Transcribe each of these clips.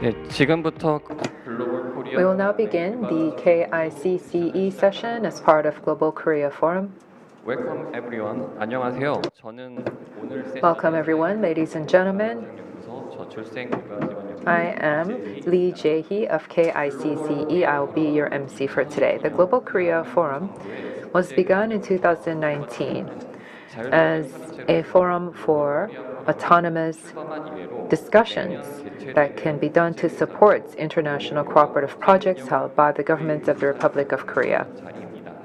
네, 지금부터 We will now begin the KICCE session as part of Global Korea Forum. Welcome everyone. 안녕하세요. 저는 오늘 Welcome everyone, ladies and gentlemen. I am Lee Jae-hee of KICCE. I will be your MC for today. The Global Korea Forum was begun in 2019 as a forum for autonomous discussions that can be done to support international cooperative projects held by the government of the Republic of Korea.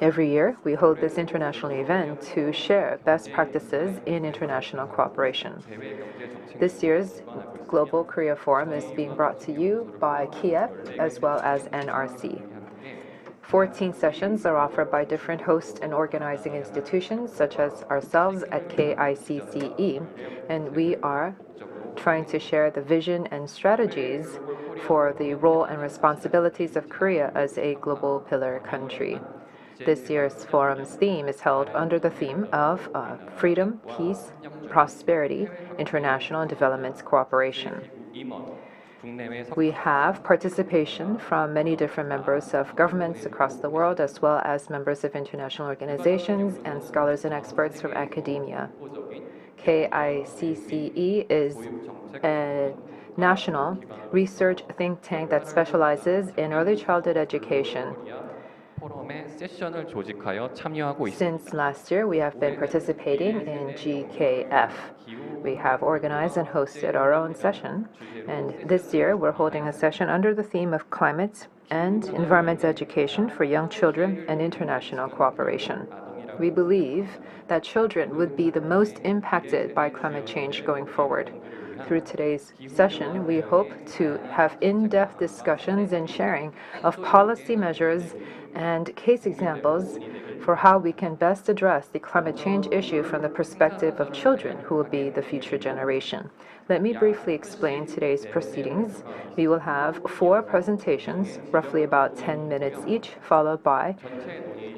Every year, we hold this international event to share best practices in international cooperation. This year's Global Korea Forum is being brought to you by GKF as well as NRC. 14 sessions are offered by different host and organizing institutions, such as ourselves at KICCE, and we are trying to share the vision and strategies for the role and responsibilities of Korea as a global pillar country. This year's forum's theme is held under the theme of freedom, peace, prosperity, international and development cooperation. We have participation from many different members of governments across the world, as well as members of international organizations and scholars and experts from academia. KICCE is a national research think tank that specializes in early childhood education. Since last year, we have been participating in GKF. We have organized and hosted our own session, and this year we're holding a session under the theme of climate and environmental education for young children and international cooperation. We believe that children would be the most impacted by climate change going forward. Through today's session, we hope to have in-depth discussions and sharing of policy measures and case examples for how we can best address the climate change issue from the perspective of children who will be the future generation. Let me briefly explain today's proceedings. We will have 4 presentations, roughly about 10 minutes each, followed by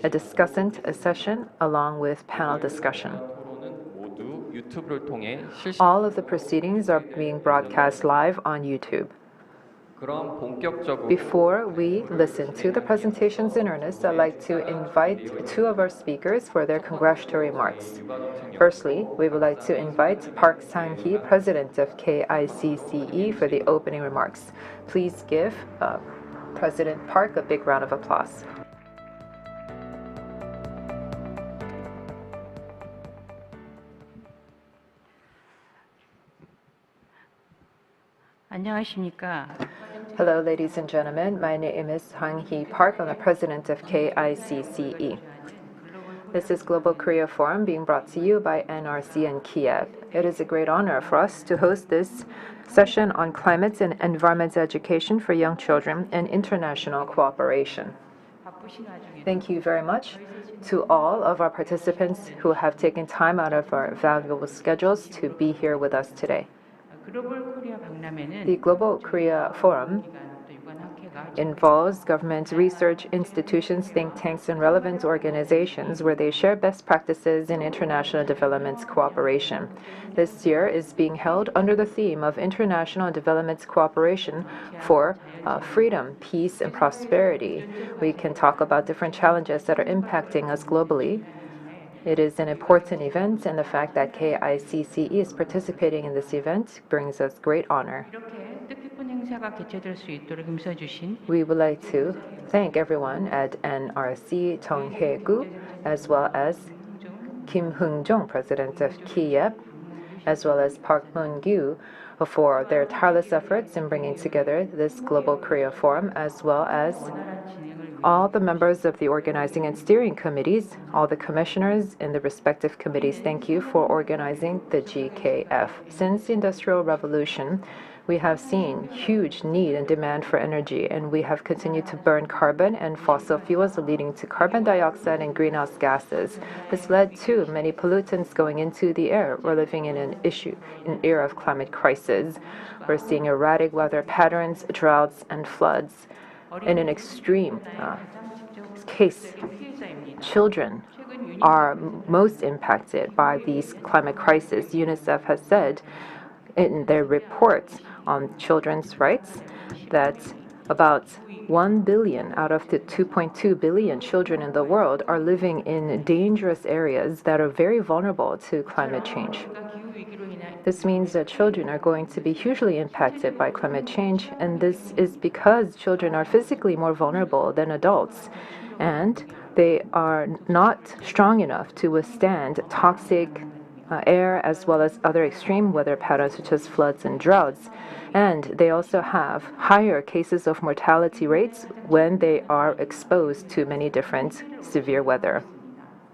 a discussant session along with panel discussion. All of the proceedings are being broadcast live on YouTube. Before we listen to the presentations in earnest, I'd like to invite 2 of our speakers for their congratulatory remarks. Firstly, we would like to invite Park Sang-hee, President of KICCE, for the opening remarks. Please give President Park a big round of applause. Hello, ladies and gentlemen. My name is Sang-hee Park. I'm the president of KICCE. This is Global Korea Forum being brought to you by NRC and GKF. It is a great honor for us to host this session on climate and environmental education for young children and international cooperation. Thank you very much to all of our participants who have taken time out of our valuable schedules to be here with us today. The Global Korea Forum involves government research institutions, think tanks, and relevant organizations where they share best practices in international development cooperation. This year is being held under the theme of international development cooperation for freedom, peace, and prosperity. We can talk about different challenges that are impacting us globally. It is an important event, and the fact that KICCE is participating in this event brings us great honor. We would like to thank everyone at NRC, Chung Hae-gu, as well as Kim Hung-jong, President of GKF, as well as Park Moon-gyu, for their tireless efforts in bringing together this Global Korea Forum, as well as all the members of the organizing and steering committees, all the commissioners in the respective committees. Thank you for organizing the GKF. Since the Industrial Revolution, we have seen huge need and demand for energy, and we have continued to burn carbon and fossil fuels, leading to carbon dioxide and greenhouse gases. This led to many pollutants going into the air. We're living in an era of climate crisis. We're seeing erratic weather patterns, droughts, and floods. In an extreme case, children are most impacted by these climate crises. UNICEF has said in their report on children's rights that about 1 billion out of the 2.2 billion children in the world are living in dangerous areas that are very vulnerable to climate change. This means that children are going to be hugely impacted by climate change, and this is because children are physically more vulnerable than adults, and they are not strong enough to withstand toxic air as well as other extreme weather patterns such as floods and droughts. And they also have higher cases of mortality rates when they are exposed to many different severe weather.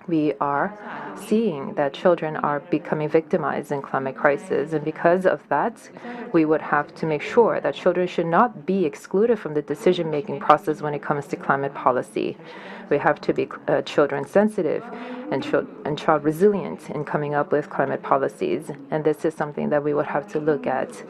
We are seeing that children are becoming victimized in climate crisis, and because of that, we would have to make sure that children should not be excluded from the decision-making process when it comes to climate policy. We have to be children sensitive and child resilient in coming up with climate policies, and this is something that we would have to look at.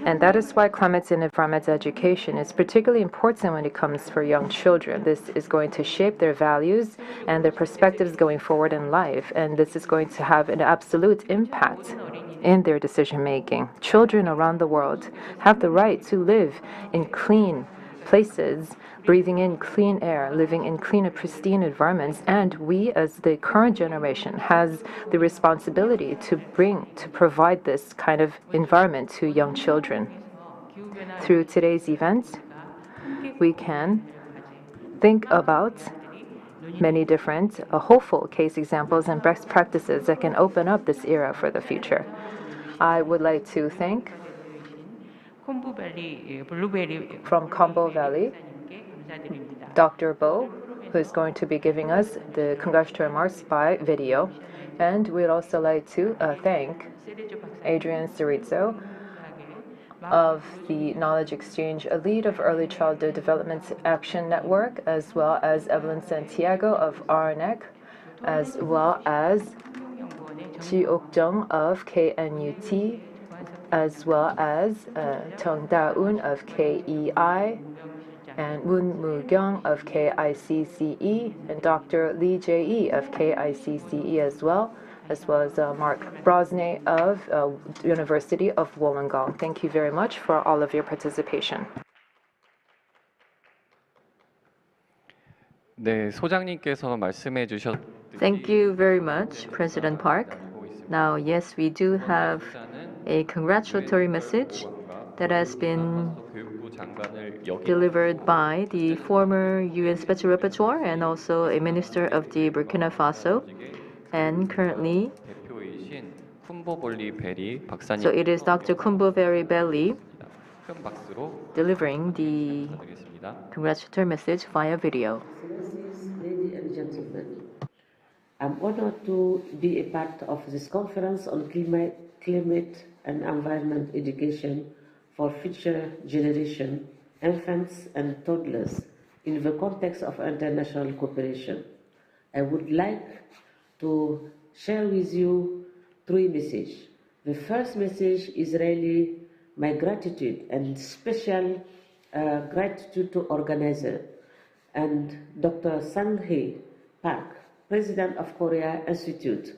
And that is why climate and environmental education is particularly important when it comes for young children. This is going to shape their values and their perspectives going forward in life, and this is going to have an absolute impact in their decision making. Children around the world have the right to live in clean places, breathing in clean air, living in clean and pristine environments, and we as the current generation has the responsibility to provide this kind of environment to young children. Through today's events, we can think about many different hopeful case examples and best practices that can open up this era for the future. I would like to thank from Combo Valley, Dr. Bo, who is going to be giving us the congratulatory remarks by video. And we'd also like to thank Adrian Cerizzo of the Knowledge Exchange, a lead of Early Childhood Development Action Network, as well as Evelyn Santiago of RNEC, as well as Ji Ok-jung of KNUT, as well as Chung Da-eun of KEI, and Moon Moo-kyung of KICCE, and Dr. Lee Jae-lee of KICCE as well as Mark Brosnay of University of Wollongong. Thank you very much for all of your participation. 네, 소장님께서 말씀해 주셨듯이 Thank you very much, President Park. Now, yes, we do have a congratulatory message that has been delivered by the former UN Special Rapporteur and also a minister of the Burkina Faso. And currently, so it is Dr. Kumboveri Belli delivering the congratulatory message via video. Ladies and gentlemen, I'm honored to be a part of this conference on climate and environment education for future generation, infants and toddlers in the context of international cooperation. I would like to share with you three messages. The first message is really my gratitude and special gratitude to organizer and Dr. Sang-hee Park, President of Korea Institute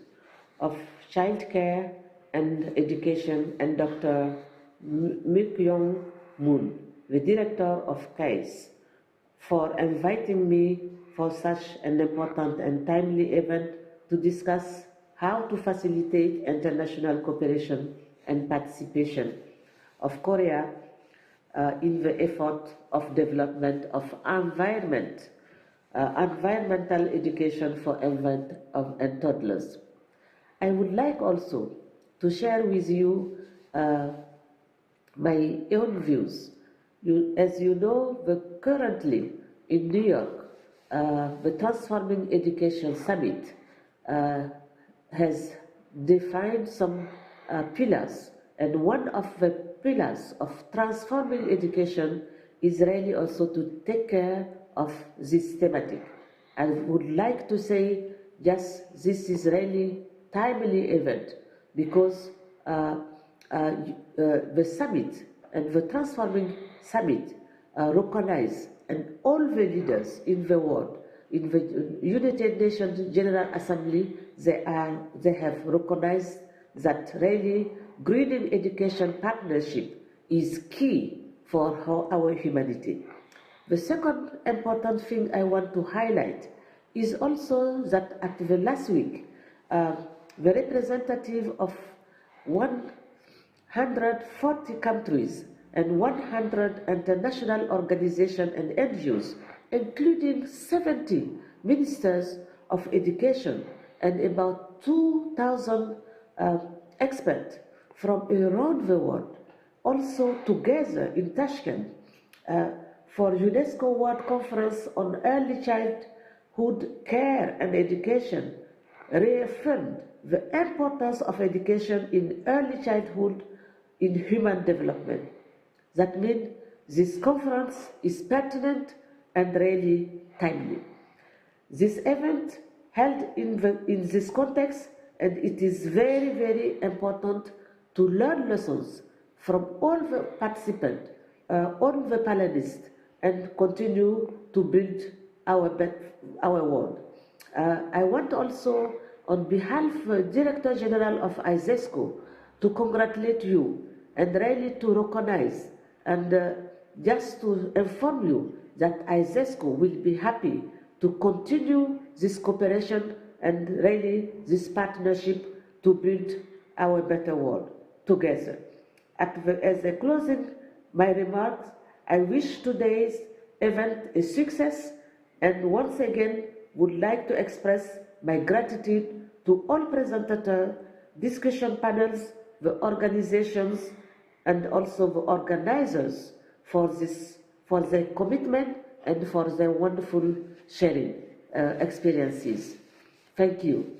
of Child Care and Education, and Dr. Muk-yong Moon, the Director of KAIS, for inviting me for such an important and timely event to discuss how to facilitate international cooperation and participation of Korea in the effort of development of environmental education for infants and toddlers. I would like also to share with you my own views. As you know, currently in New York, the Transforming Education Summit has defined some pillars, and one of the pillars of transforming education is really also to take care of this thematic. I would like to say, yes, this is really timely event because the summit and the Transforming Summit recognize, and all the leaders in the world in the United Nations General Assembly, they have recognized that really greening education partnership is key for our humanity. The second important thing I want to highlight is also that at the last week, the representative of 140 countries and 100 international organizations and NGOs, including 70 ministers of education and about 2,000 experts from around the world, also together in Tashkent for UNESCO World Conference on Early Childhood Care and Education, reaffirmed the importance of education in early childhood in human development. That means this conference is pertinent and really timely. This event held in this context, and it is very, very important to learn lessons from all the participants, all the panelists, and continue to build our world. I want also, on behalf of the Director General of ISESCO, to congratulate you and really to recognize and just to inform you that ISESCO will be happy to continue this cooperation and really this partnership to build our better world together. As a closing my remarks, I wish today's event a success and once again would like to express my gratitude to all presenters, discussion panels, the organizations, and also the organizers for their commitment and for their wonderful sharing experiences. Thank you.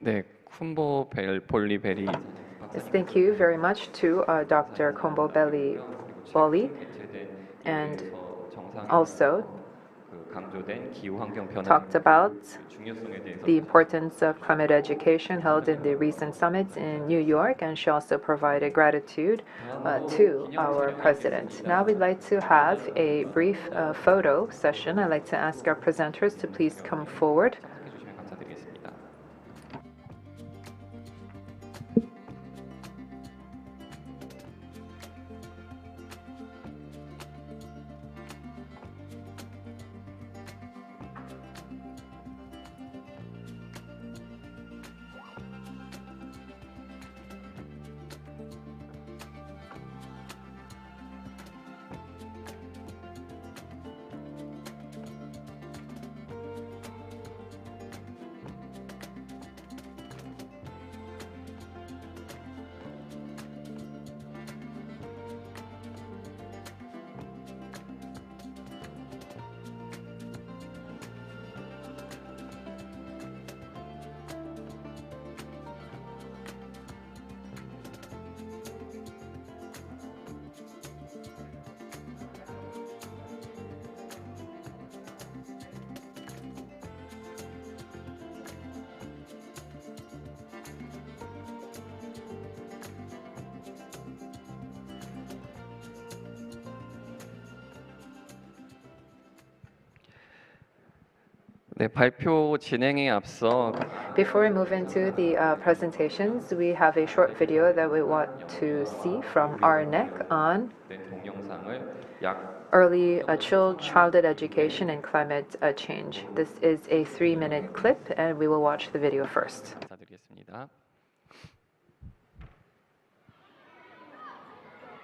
네, 볼리베리 Yes, thank you very much to Dr. Kombo Belli Boli, and also talked about the importance of climate education held in the recent summits in New York, and she also provided gratitude to our president. Now we'd like to have a brief photo session. I'd like to ask our presenters to please come forward. 네, 발표 진행에 앞서 Before we move into the presentations, we have a short video that we want to see from RNEC on 동영상을 약 early childhood education and climate change. This is a 3-minute clip, and we will watch the video first. 감사드리겠습니다.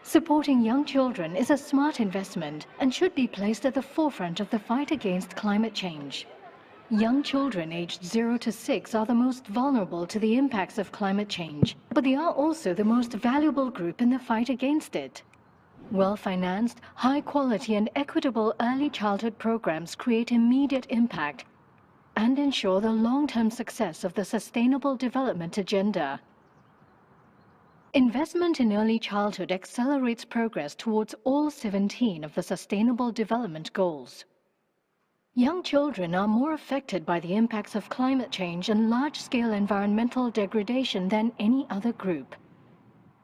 Supporting young children is a smart investment and should be placed at the forefront of the fight against climate change. Young children aged 0 to 6 are the most vulnerable to the impacts of climate change, but they are also the most valuable group in the fight against it. Well-financed, high-quality and equitable early childhood programs create immediate impact and ensure the long-term success of the Sustainable Development Agenda. Investment in early childhood accelerates progress towards all 17 of the Sustainable Development Goals. Young children are more affected by the impacts of climate change and large-scale environmental degradation than any other group.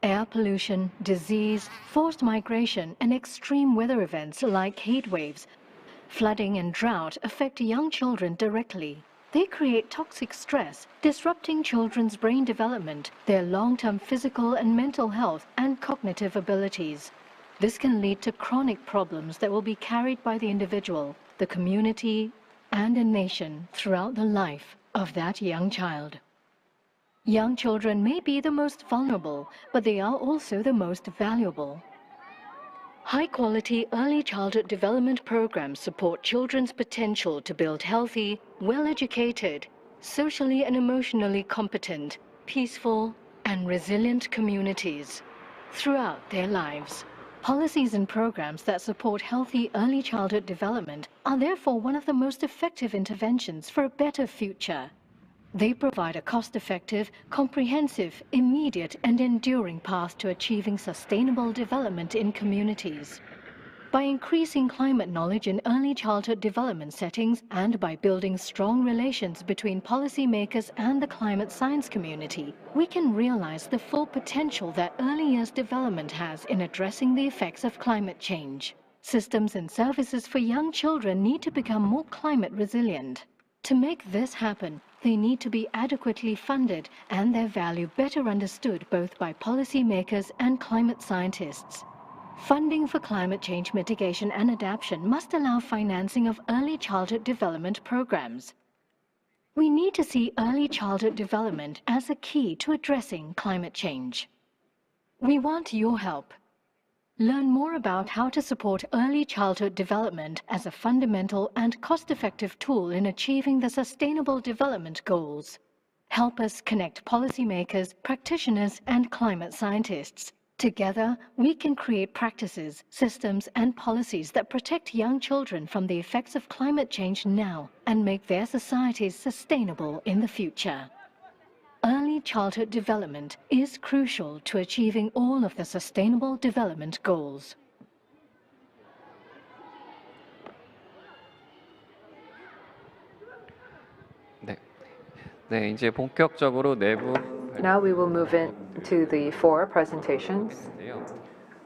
Air pollution, disease, forced migration, and extreme weather events like heat waves, flooding and drought affect young children directly. They create toxic stress, disrupting children's brain development, their long-term physical and mental health, and cognitive abilities. This can lead to chronic problems that will be carried by the individual, the community, and a nation throughout the life of that young child. Young children may be the most vulnerable, but they are also the most valuable. High-quality early childhood development programs support children's potential to build healthy, well-educated, socially and emotionally competent, peaceful, and resilient communities throughout their lives. Policies and programs that support healthy early childhood development are therefore one of the most effective interventions for a better future. They provide a cost-effective, comprehensive, immediate, and enduring path to achieving sustainable development in communities. By increasing climate knowledge in early childhood development settings and by building strong relations between policymakers and the climate science community, we can realize the full potential that early years development has in addressing the effects of climate change. Systems and services for young children need to become more climate resilient. To make this happen, they need to be adequately funded and their value better understood both by policymakers and climate scientists. Funding for climate change mitigation and adaptation must allow financing of early childhood development programs. We need to see early childhood development as a key to addressing climate change. We want your help. Learn more about how to support early childhood development as a fundamental and cost-effective tool in achieving the Sustainable Development Goals. Help us connect policymakers, practitioners, and climate scientists. Together, we can create practices, systems, and policies that protect young children from the effects of climate change now and make their societies sustainable in the future. Early childhood development is crucial to achieving all of the Sustainable Development Goals. 네, 이제 본격적으로 내부 Now we will move into the four presentations.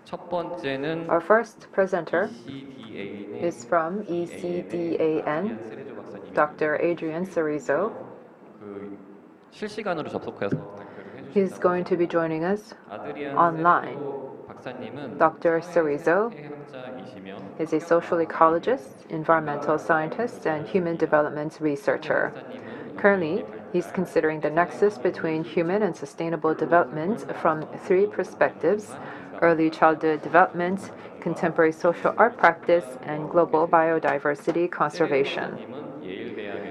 첫 번째는 Our first presenter ECDAN의 is from ECDAN, 세레조 박사님이 Dr. Adrian Cerezo. 그 실시간으로 접속해서 발표를 He's 해주신다고 going to be joining us 아드리안 online. 세레조 박사님은 Dr. Cerezo 사회학자이시며 is a social ecologist, environmental scientist, and human development researcher. Currently, he's considering the nexus between human and sustainable development from three perspectives: early childhood development, contemporary social art practice, and global biodiversity conservation.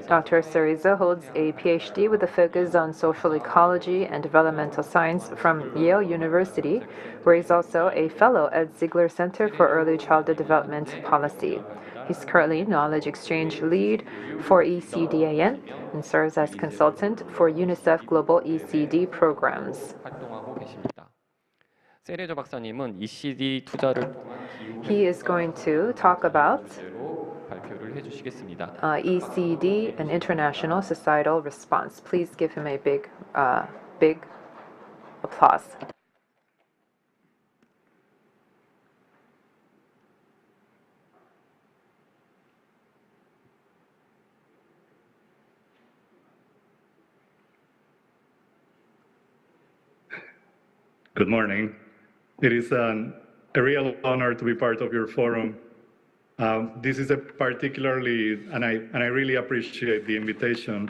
Dr. Cerezo holds a PhD with a focus on social ecology and developmental science from Yale University, where he's also a fellow at Ziegler Center for Early Childhood Development Policy. He's currently Knowledge Exchange Lead for ECDAN and serves as consultant for UNICEF Global ECD programs. 활동하고 계십니다. 세레조 박사님은 ECD 투자를 He is going to talk about 발표를 해주시겠습니다. ECD and international societal response. Please give him a big applause. Good morning. It is a real honor to be part of your forum. This is a particularly, and I really appreciate the invitation.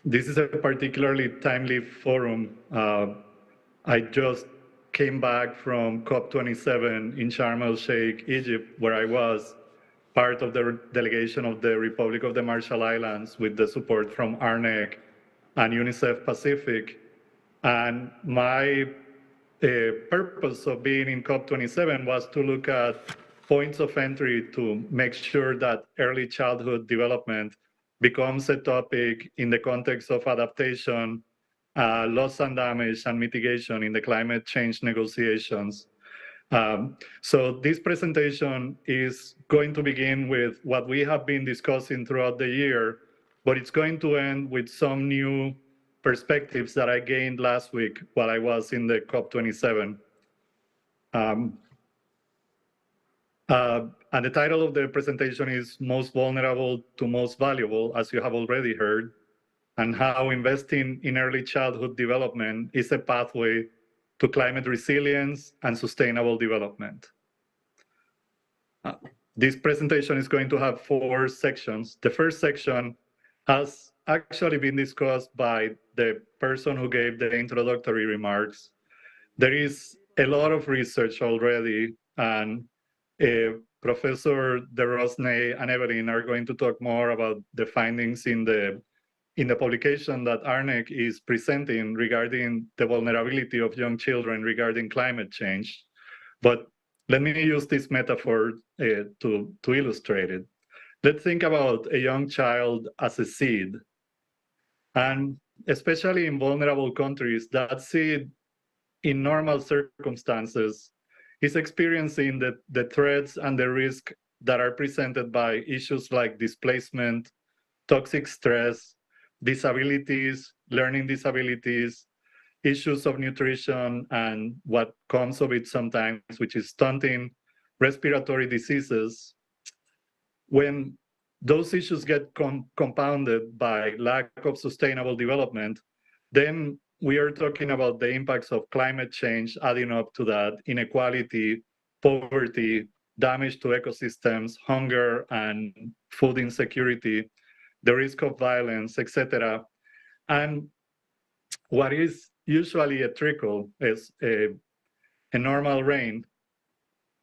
This is a particularly timely forum. I just came back from COP27 in Sharm el-Sheikh, Egypt, where I was part of the delegation of the Republic of the Marshall Islands with the support from ARNEC and UNICEF Pacific. And my purpose of being in COP27 was to look at points of entry to make sure that early childhood development becomes a topic in the context of adaptation, loss and damage, and mitigation in the climate change negotiations. So this presentation is going to begin with what we have been discussing throughout the year, but it's going to end with some new perspectives that I gained last week while I was in the COP27. And the title of the presentation is Most Vulnerable to Most Valuable, as you have already heard, and how investing in early childhood development is a pathway to climate resilience and sustainable development. This presentation is going to have 4 sections. The first section has actually been discussed by the person who gave the introductory remarks. There is a lot of research already, and Professor De Rosnay and Evelyn are going to talk more about the findings in the publication that ARNEC is presenting regarding the vulnerability of young children regarding climate change. But let me use this metaphor to illustrate it. Let's think about a young child as a seed. And especially in vulnerable countries, that seed in normal circumstances is experiencing the threats and the risk that are presented by issues like displacement, toxic stress, disabilities, learning disabilities, issues of nutrition, and what comes of it sometimes, which is stunting, respiratory diseases. When those issues get compounded by lack of sustainable development, then we are talking about the impacts of climate change adding up to that: inequality, poverty, damage to ecosystems, hunger and food insecurity, the risk of violence, etc. And what is usually a trickle, is a normal rain,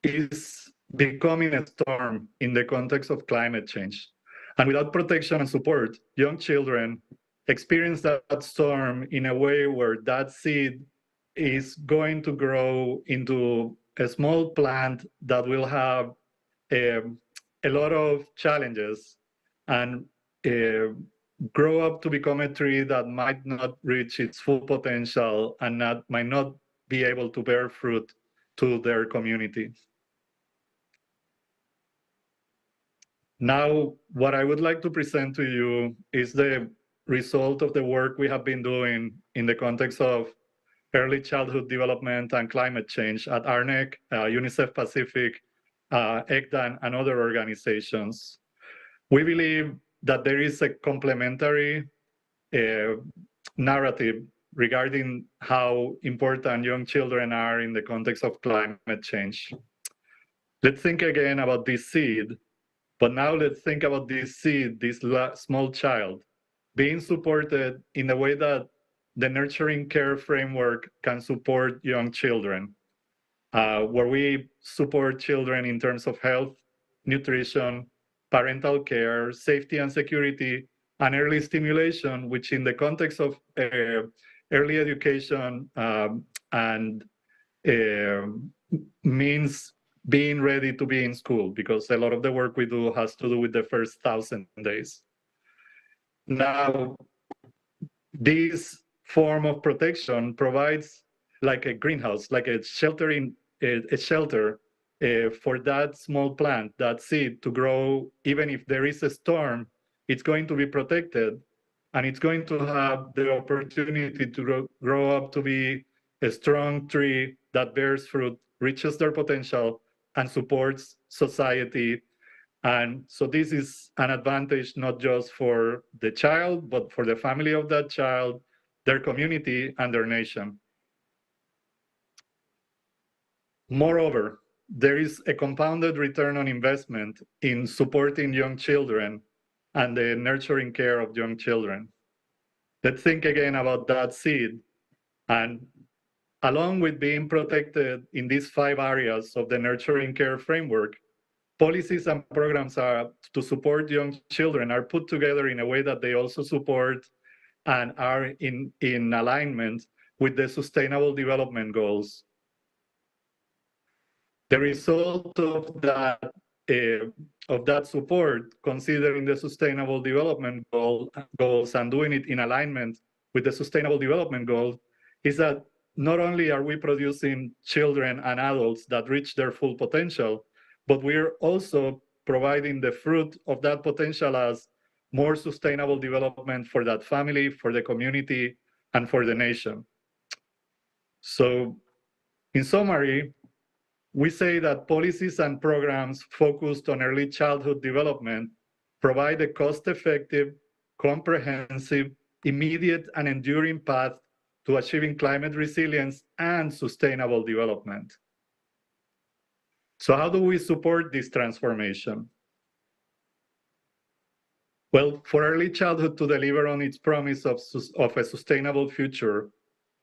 is becoming a storm in the context of climate change. And without protection and support, young children experience that storm in a way where that seed is going to grow into a small plant that will have a lot of challenges and grow up to become a tree that might not reach its full potential and might not be able to bear fruit to their community. Now, what I would like to present to you is the result of the work we have been doing in the context of early childhood development and climate change at ARNEC, UNICEF Pacific, ECDAN, and other organizations. We believe that there is a complementary narrative regarding how important young children are in the context of climate change. Let's think again about this seed, but now let's think about this seed, this small child, being supported in the way that the nurturing care framework can support young children, where we support children in terms of health, nutrition, parental care, safety and security, and early stimulation, which in the context of early education and means being ready to be in school, because a lot of the work we do has to do with the first 1,000 days. Now, this form of protection provides like a greenhouse, like a shelter for that small plant, that seed, to grow. Even if there is a storm, it's going to be protected, and it's going to have the opportunity to grow up to be a strong tree that bears fruit, reaches their potential, and supports society. And so this is an advantage not just for the child, but for the family of that child, their community, and their nation. Moreover, there is a compounded return on investment in supporting young children and the nurturing care of young children. Let's think again about that seed. And along with being protected in these 5 areas of the nurturing care framework, policies and programs to support young children are put together in a way that they also support and are in alignment with the Sustainable Development Goals. The result of that support, considering the Sustainable Development Goals and doing it in alignment with the Sustainable Development Goals, is that not only are we producing children and adults that reach their full potential, but we're also providing the fruit of that potential as more sustainable development for that family, for the community, and for the nation. So, in summary, we say that policies and programs focused on early childhood development provide a cost-effective, comprehensive, immediate, and enduring path to achieving climate resilience and sustainable development. So how do we support this transformation? Well, for early childhood to deliver on its promise of a sustainable future,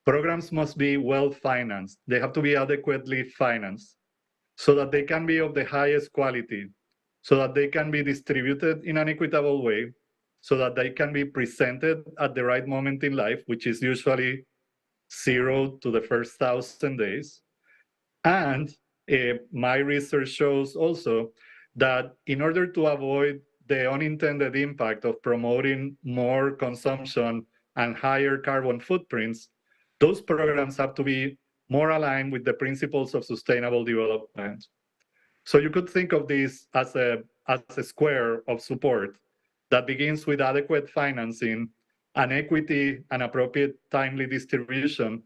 programs must be well-financed. They have to be adequately financed so that they can be of the highest quality, so that they can be distributed in an equitable way, so that they can be presented at the right moment in life, which is usually 0 to the first 1,000 days. And my research shows also that in order to avoid the unintended impact of promoting more consumption and higher carbon footprints, those programs have to be more aligned with the principles of sustainable development. So you could think of this as a square of support that begins with adequate financing and equity and appropriate timely distribution,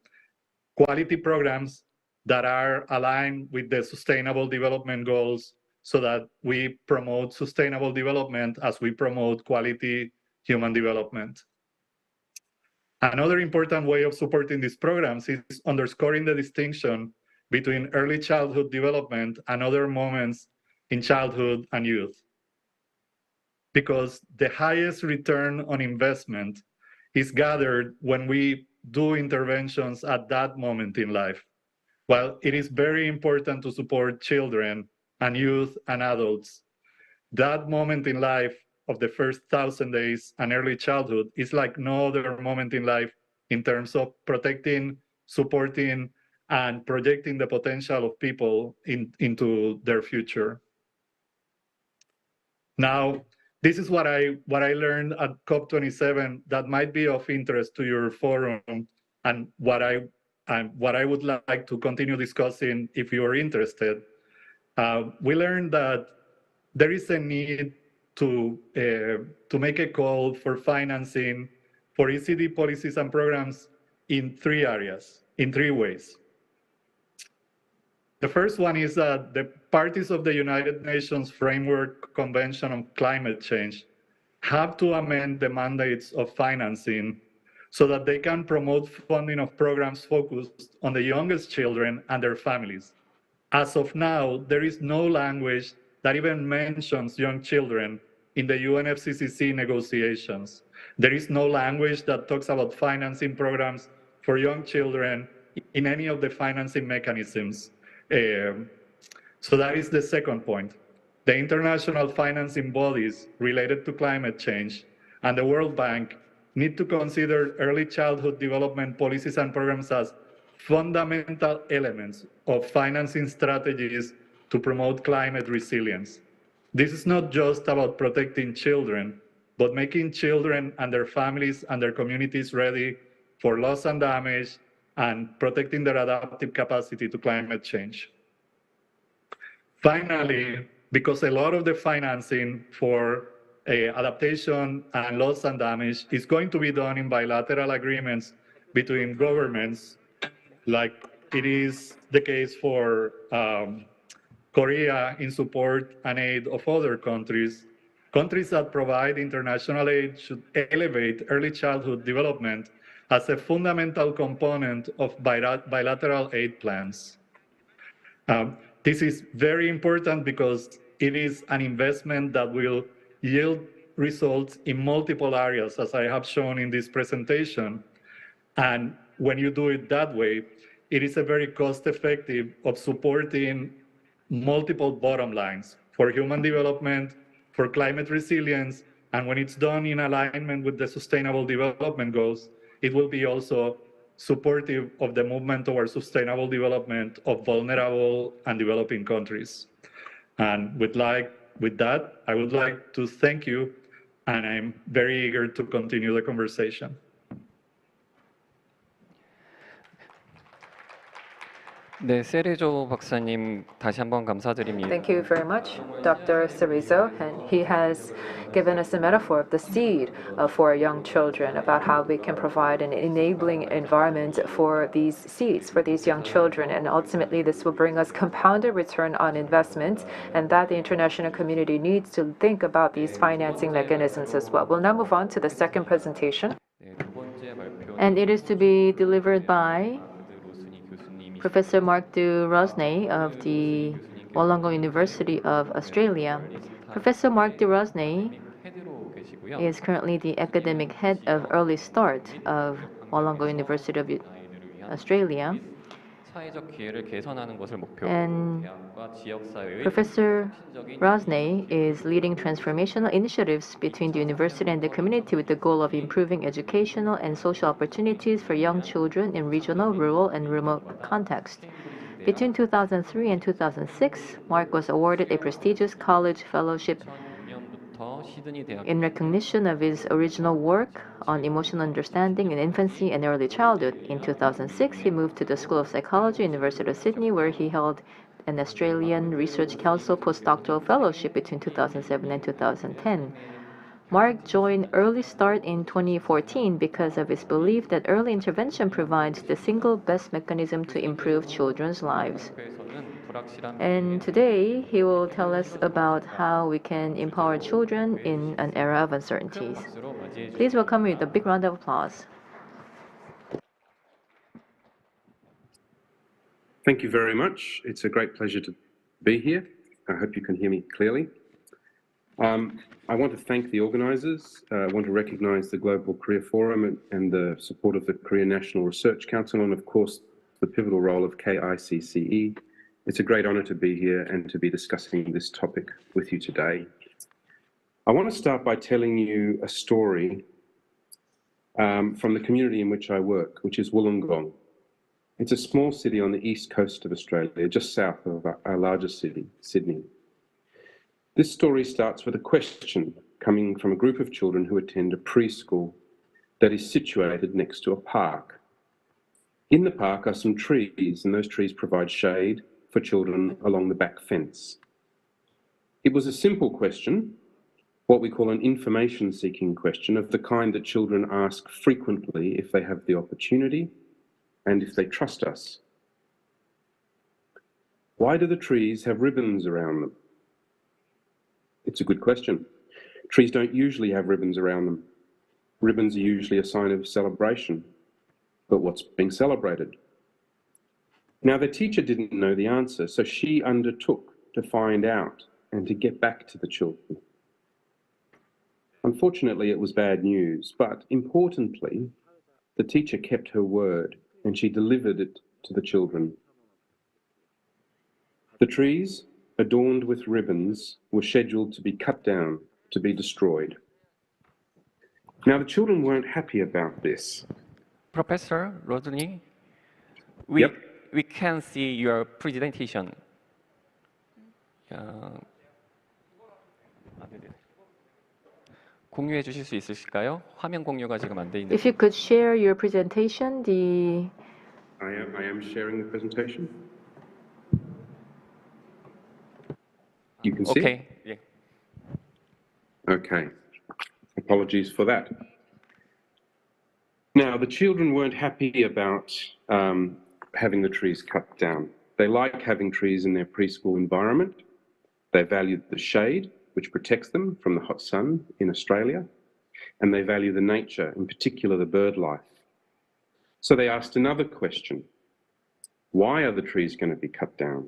quality programs that are aligned with the sustainable development goals so that we promote sustainable development as we promote quality human development. Another important way of supporting these programs is underscoring the distinction between early childhood development and other moments in childhood and youth. Because the highest return on investment is gathered when we do interventions at that moment in life. While it is very important to support children and youth and adults, that moment in life of the first 1,000 days and early childhood is like no other moment in life in terms of protecting, supporting, and projecting the potential of people into their future. Now, this is what I learned at COP27 that might be of interest to your forum, and what I would like to continue discussing if you are interested. We learned that there is a need to make a call for financing for ECD policies and programs in 3 areas, in 3 ways. The first one is that the parties of the United Nations Framework Convention on Climate Change have to amend the mandates of financing so that they can promote funding of programs focused on the youngest children and their families. As of now, there is no language that even mentions young children in the UNFCCC negotiations. There is no language that talks about financing programs for young children in any of the financing mechanisms. So that is the second point. The international financing bodies related to climate change and the World Bank need to consider early childhood development policies and programs as fundamental elements of financing strategies to promote climate resilience. This is not just about protecting children, but making children and their families and their communities ready for loss and damage and protecting their adaptive capacity to climate change. Finally, because a lot of the financing for adaptation and loss and damage is going to be done in bilateral agreements between governments, like it is the case for Korea in support and aid of other countries. Countries that provide international aid should elevate early childhood development as a fundamental component of bilateral aid plans. This is very important because it is an investment that will yield results in multiple areas, as I have shown in this presentation. And when you do it that way, it is a very cost-effective of supporting multiple bottom lines for human development, for climate resilience, and when it's done in alignment with the Sustainable Development Goals, it will be also supportive of the movement towards sustainable development of vulnerable and developing countries. And with that, I would like to thank you, and I'm very eager to continue the conversation. 네, 세레조 박사님 다시 한번 감사드립니다. Thank you very much, Dr. Cerezo. And he has given us a metaphor of the seed for young children, about how we can provide an enabling environment for these seeds, for these young children. And ultimately, this will bring us compounded return on investment, and that the international community needs to think about these financing mechanisms as well. We'll now move on to the second presentation. 네, 두 번째 발표는 And it is to be delivered by 로스니 교수님이 Professor Mark Du Rosnay of the Wollongong University of Australia. Professor Mark Du Rosnay 헤드로 계시고요. is currently the academic head of Early Start of Wollongong University of 아이들을 위한 Australia. 사회적 기회를 개선하는 것을 목표로 And 대학과 지역사회의 Professor 혁신적인 Rosnay is leading transformational initiatives between the university and the community with the goal of improving educational and social opportunities for young children in regional, rural, and remote contexts. Between 2003 and 2006, Mark was awarded a prestigious college fellowship 2006년부터 시드니 대학 in recognition of his original work on emotional understanding in infancy and early childhood. In 2006, he moved to the School of Psychology, University of Sydney, where he held an Australian Research Council postdoctoral fellowship between 2007 and 2010. Mark joined Early Start in 2014 because of his belief that early intervention provides the single best mechanism to improve children's lives. 학교에서는 불확실한 And today, he will tell us about how we can empower children in an era of uncertainties. 박수로 맞이해 주십시오. Please welcome me with a big round of applause. Thank you very much. It's a great pleasure to be here. I hope you can hear me clearly. I want to thank the organisers. I want to recognise the Global Career Forum and the support of the Korea National Research Council, and of course the pivotal role of KICCE. It's a great honour to be here and to be discussing this topic with you today. I want to start by telling you a story from the community in which I work, which is Wollongong. It's a small city on the east coast of Australia, just south of our largest city, Sydney. This story starts with a question coming from a group of children who attend a preschool that is situated next to a park. In the park are some trees, and those trees provide shade for children along the back fence. It was a simple question, what we call an information-seeking question, of the kind that children ask frequently if they have the opportunity and if they trust us. Why do the trees have ribbons around them? It's a good question. Trees don't usually have ribbons around them. Ribbons are usually a sign of celebration. But what's being celebrated? Now, the teacher didn't know the answer, so she undertook to find out and to get back to the children. Unfortunately, it was bad news, but importantly, the teacher kept her word and she delivered it to the children. The trees, adorned with ribbons, were scheduled to be cut down, to be destroyed. Now, the children weren't happy about this. Professor Rodney, Yep. we can see your presentation. 공유해 주실 수 있으실까요? 화면 공유가 지금 안 돼 있는데. If you could share your presentation, the I am sharing the presentation. You can see it? 오케이. 예. Okay. Apologies for that. Now, the children weren't happy about having the trees cut down. They like having trees in their preschool environment. They valued the shade, which protects them from the hot sun in Australia, and they value the nature, in particular the bird life. So they asked another question. Why are the trees going to be cut down?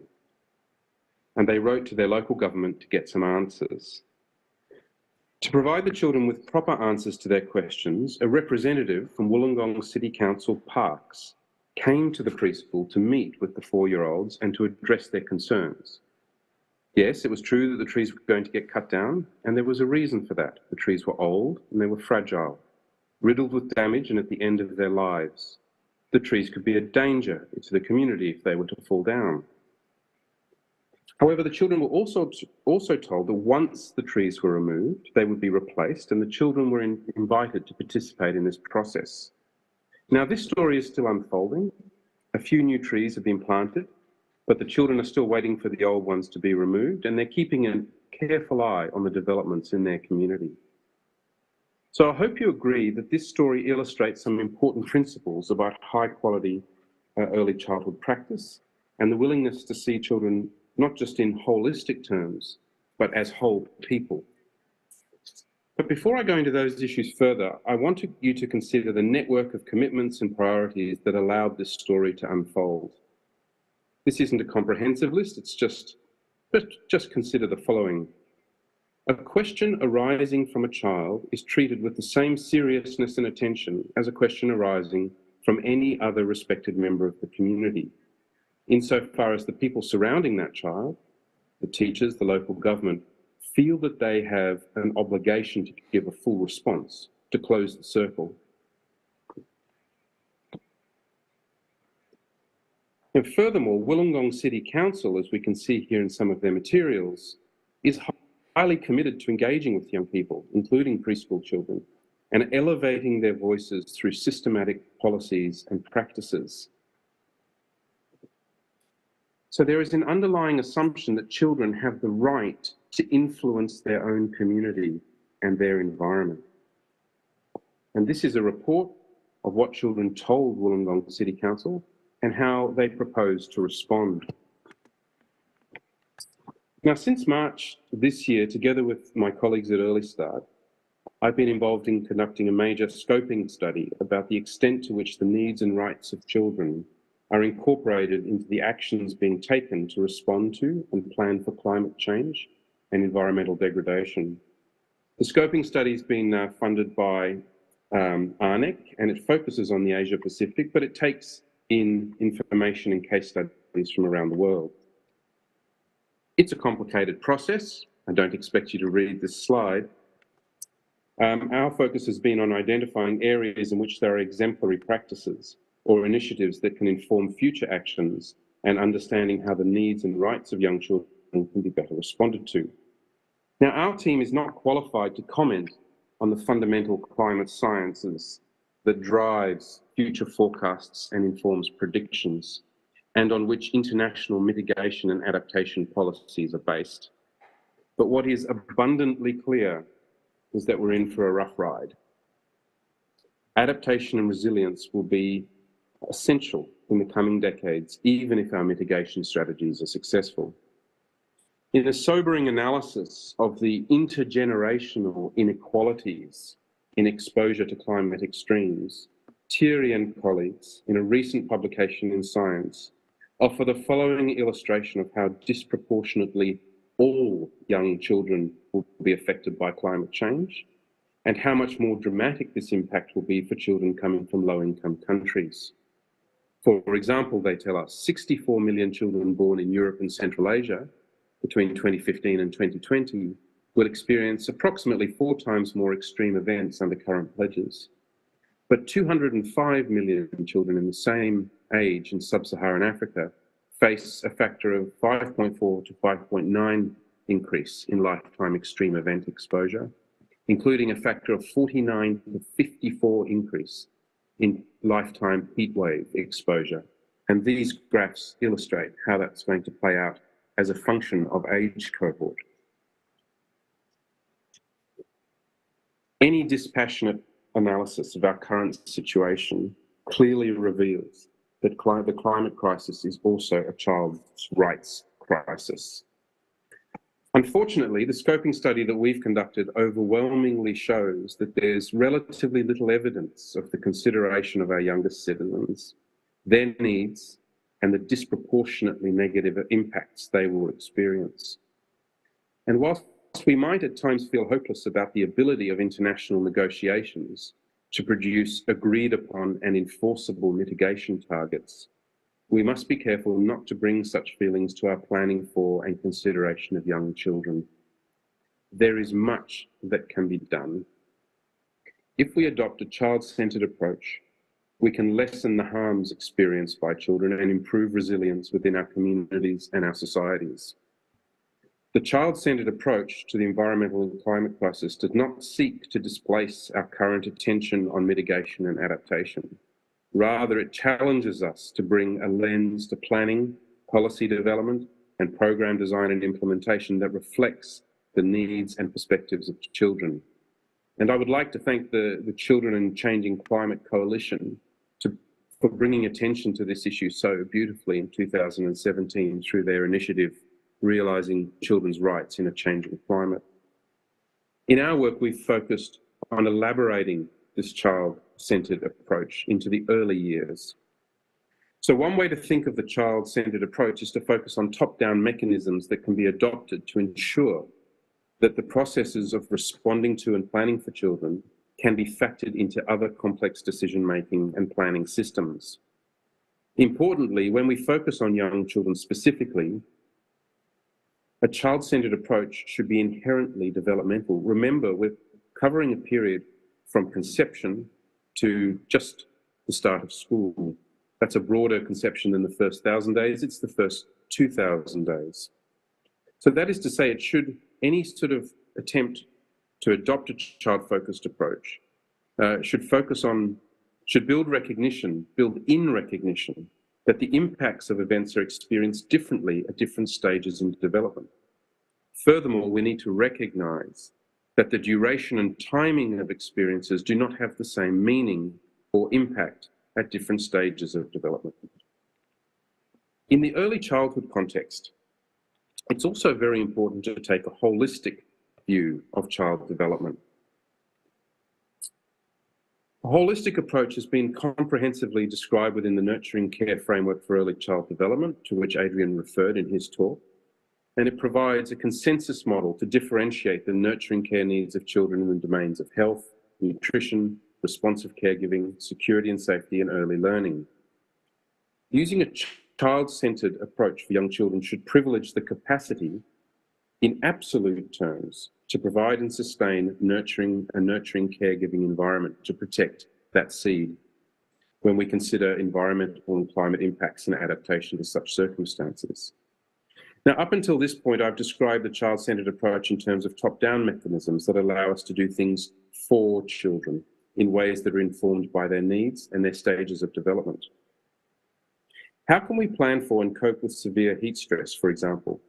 And they wrote to their local government to get some answers. To provide the children with proper answers to their questions, a representative from Wollongong City Council Parks came to the preschool to meet with the 4-year-olds and to address their concerns. Yes, it was true that the trees were going to get cut down, and there was a reason for that. The trees were old and they were fragile, riddled with damage and at the end of their lives. The trees could be a danger to the community if they were to fall down. However, the children were also told that once the trees were removed, they would be replaced, and the children were invited to participate in this process. Now, this story is still unfolding. A few new trees have been planted, but the children are still waiting for the old ones to be removed, and they're keeping a careful eye on the developments in their community. So I hope you agree that this story illustrates some important principles about high quality early childhood practice and the willingness to see children not just in holistic terms, but as whole people. But before I go into those issues further, I want you to consider the network of commitments and priorities that allowed this story to unfold. This isn't a comprehensive list, it's just consider the following. A question arising from a child is treated with the same seriousness and attention as a question arising from any other respected member of the community, insofar as the people surrounding that child, the teachers, the local government, feel that they have an obligation to give a full response, to close the circle. And furthermore, Wollongong City Council, as we can see here in some of their materials, is highly committed to engaging with young people, including preschool children, and elevating their voices through systematic policies and practices. So there is an underlying assumption that children have the right to influence their own community and their environment. And this is a report of what children told Wollongong City Council and how they propose to respond. Now, since March this year, together with my colleagues at Early Start, I've been involved in conducting a major scoping study about the extent to which the needs and rights of children are incorporated into the actions being taken to respond to and plan for climate change and environmental degradation. The scoping study has been funded by ARNEC, and it focuses on the Asia Pacific, but it takes in information and case studies from around the world. It's a complicated process. I don't expect you to read this slide. Our focus has been on identifying areas in which there are exemplary practices or initiatives that can inform future actions and understanding how the needs and rights of young children can be better responded to. Now, our team is not qualified to comment on the fundamental climate sciences that drives future forecasts and informs predictions, and on which international mitigation and adaptation policies are based. But what is abundantly clear is that we're in for a rough ride. Adaptation and resilience will be essential in the coming decades, even if our mitigation strategies are successful. In a sobering analysis of the intergenerational inequalities in exposure to climate extremes, Thierry and colleagues, in a recent publication in Science, offer the following illustration of how disproportionately all young children will be affected by climate change, and how much more dramatic this impact will be for children coming from low-income countries. For example, they tell us 64 million children born in Europe and Central Asia between 2015 and 2020 will experience approximately 4 times more extreme events under current pledges. But 205 million children in the same age in sub-Saharan Africa face a factor of 5.4 to 5.9 increase in lifetime extreme event exposure, including a factor of 49 to 54 increase in lifetime heatwave exposure. And these graphs illustrate how that's going to play out as a function of age cohort. Any dispassionate analysis of our current situation clearly reveals that the climate crisis is also a child's rights crisis. Unfortunately, the scoping study that we've conducted overwhelmingly shows that there's relatively little evidence of the consideration of our youngest citizens, their needs, and the disproportionately negative impacts they will experience. And whilst we might at times feel hopeless about the ability of international negotiations to produce agreed upon and enforceable mitigation targets, we must be careful not to bring such feelings to our planning for and consideration of young children. There is much that can be done. If we adopt a child-centered approach, we can lessen the harms experienced by children and improve resilience within our communities and our societies. The child-centered approach to the environmental and climate crisis does not seek to displace our current attention on mitigation and adaptation. Rather, it challenges us to bring a lens to planning policy development, and program design and implementation that reflects the needs and perspectives of children. And I would like to thank the Children in Changing Climate Coalition for bringing attention to this issue so beautifully in 2017 through their initiative, Realising Children's Rights in a Changing Climate. In our work, we've focused on elaborating this child-centred approach into the early years. So one way to think of the child-centred approach is to focus on top-down mechanisms that can be adopted to ensure that the processes of responding to and planning for children can be factored into other complex decision-making and planning systems. Importantly, when we focus on young children specifically, a child-centred approach should be inherently developmental. Remember, we're covering a period from conception to just the start of school. That's a broader conception than the first 1,000 days. It's the first 2,000 days. So that is to say, any sort of attempt to adopt a child-focused approach should build in recognition that the impacts of events are experienced differently at different stages in development. Furthermore, we need to recognize that the duration and timing of experiences do not have the same meaning or impact at different stages of development. In the early childhood context, it's also very important to take a holistic view of child development. A holistic approach has been comprehensively described within the Nurturing Care Framework for Early Child Development, to which Adrian referred in his talk, and it provides a consensus model to differentiate the nurturing care needs of children in the domains of health, nutrition, responsive caregiving, security and safety, and early learning. Using a child-centred approach for young children should privilege the capacity, in absolute terms, to provide and sustain a nurturing caregiving environment to protect that seed when we consider environmental and climate impacts and adaptation to such circumstances. Now, up until this point, I've described the child-centred approach in terms of top-down mechanisms that allow us to do things for children in ways that are informed by their needs and their stages of development. How can we plan for and cope with severe heat stress, for example?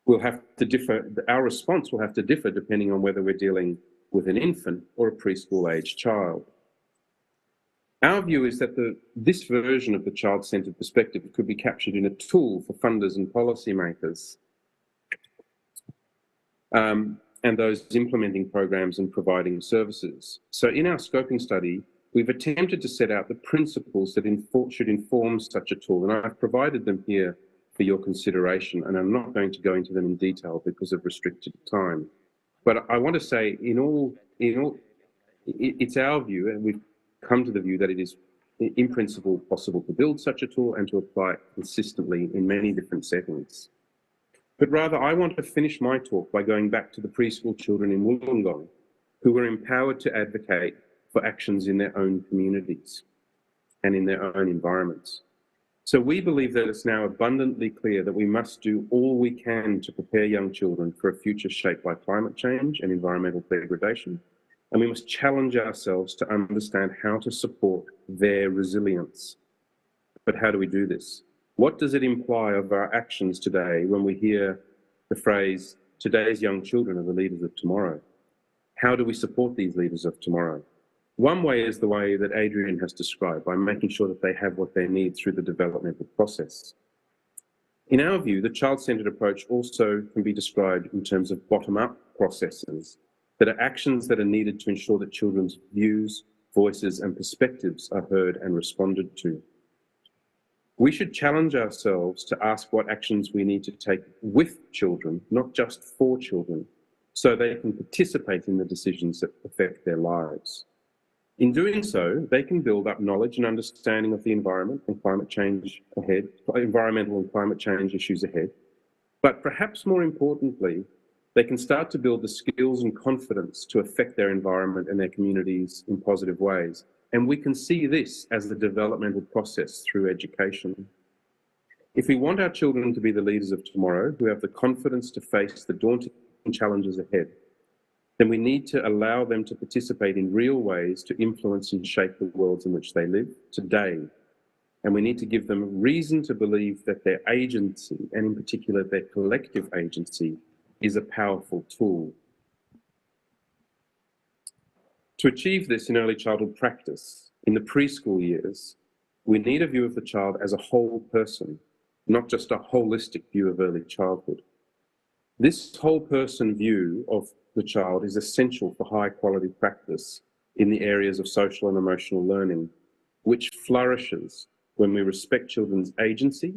Our response will have to differ depending on whether we're dealing with an infant or a preschool-aged child. Our view is that this version of the child-centred perspective could be captured in a tool for funders and policymakers and those implementing programs and providing services. So in our scoping study, we've attempted to set out the principles that should inform such a tool, and I've provided them here for your consideration, and I'm not going to go into them in detail because of restricted time. But I want to say, it's our view, and we've come to the view that it is in principle possible to build such a tool and to apply it consistently in many different settings. But rather, I want to finish my talk by going back to the preschool children in Wollongong, who were empowered to advocate for actions in their own communities and in their own environments. So we believe that it's now abundantly clear that we must do all we can to prepare young children for a future shaped by climate change and environmental degradation. And we must challenge ourselves to understand how to support their resilience. But how do we do this? What does it imply of our actions today when we hear the phrase, today's young children are the leaders of tomorrow? How do we support these leaders of tomorrow? One way is the way that Adrian has described, by making sure that they have what they need through the developmental process. In our view, the child-centred approach also can be described in terms of bottom-up processes that are actions that are needed to ensure that children's views, voices, and perspectives are heard and responded to. We should challenge ourselves to ask what actions we need to take with children, not just for children, so they can participate in the decisions that affect their lives. In doing so, they can build up knowledge and understanding of the environment and climate change ahead, environmental and climate change issues ahead. But perhaps more importantly, they can start to build the skills and confidence to affect their environment and their communities in positive ways. And we can see this as the developmental process through education. If we want our children to be the leaders of tomorrow, who have the confidence to face the daunting challenges ahead, then we need to allow them to participate in real ways to influence and shape the worlds in which they live today. and we need to give them reason to believe that their agency, and in particular their collective agency, is a powerful tool. To achieve this in early childhood practice, in the preschool years, we need a view of the child as a whole person, not just a holistic view of early childhood. This whole person view of the child is essential for high quality practice in the areas of social and emotional learning, which flourishes when we respect children's agency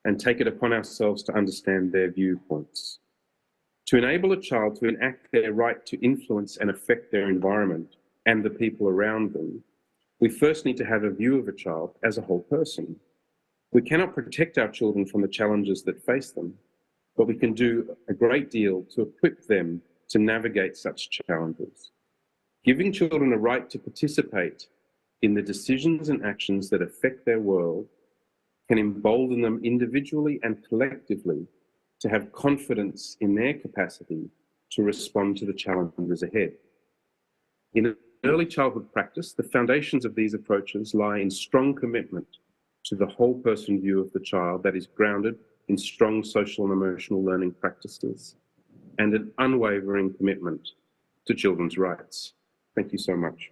and take it upon ourselves to understand their viewpoints. To enable a child to enact their right to influence and affect their environment and the people around them, we first need to have a view of a child as a whole person. We cannot protect our children from the challenges that face them, but we can do a great deal to equip them to navigate such challenges. Giving children a right to participate in the decisions and actions that affect their world can embolden them individually and collectively to have confidence in their capacity to respond to the challenges ahead. In early childhood practice, the foundations of these approaches lie in strong commitment to the whole person view of the child that is grounded in strong social and emotional learning practices and an unwavering commitment to children's rights. Thank you so much.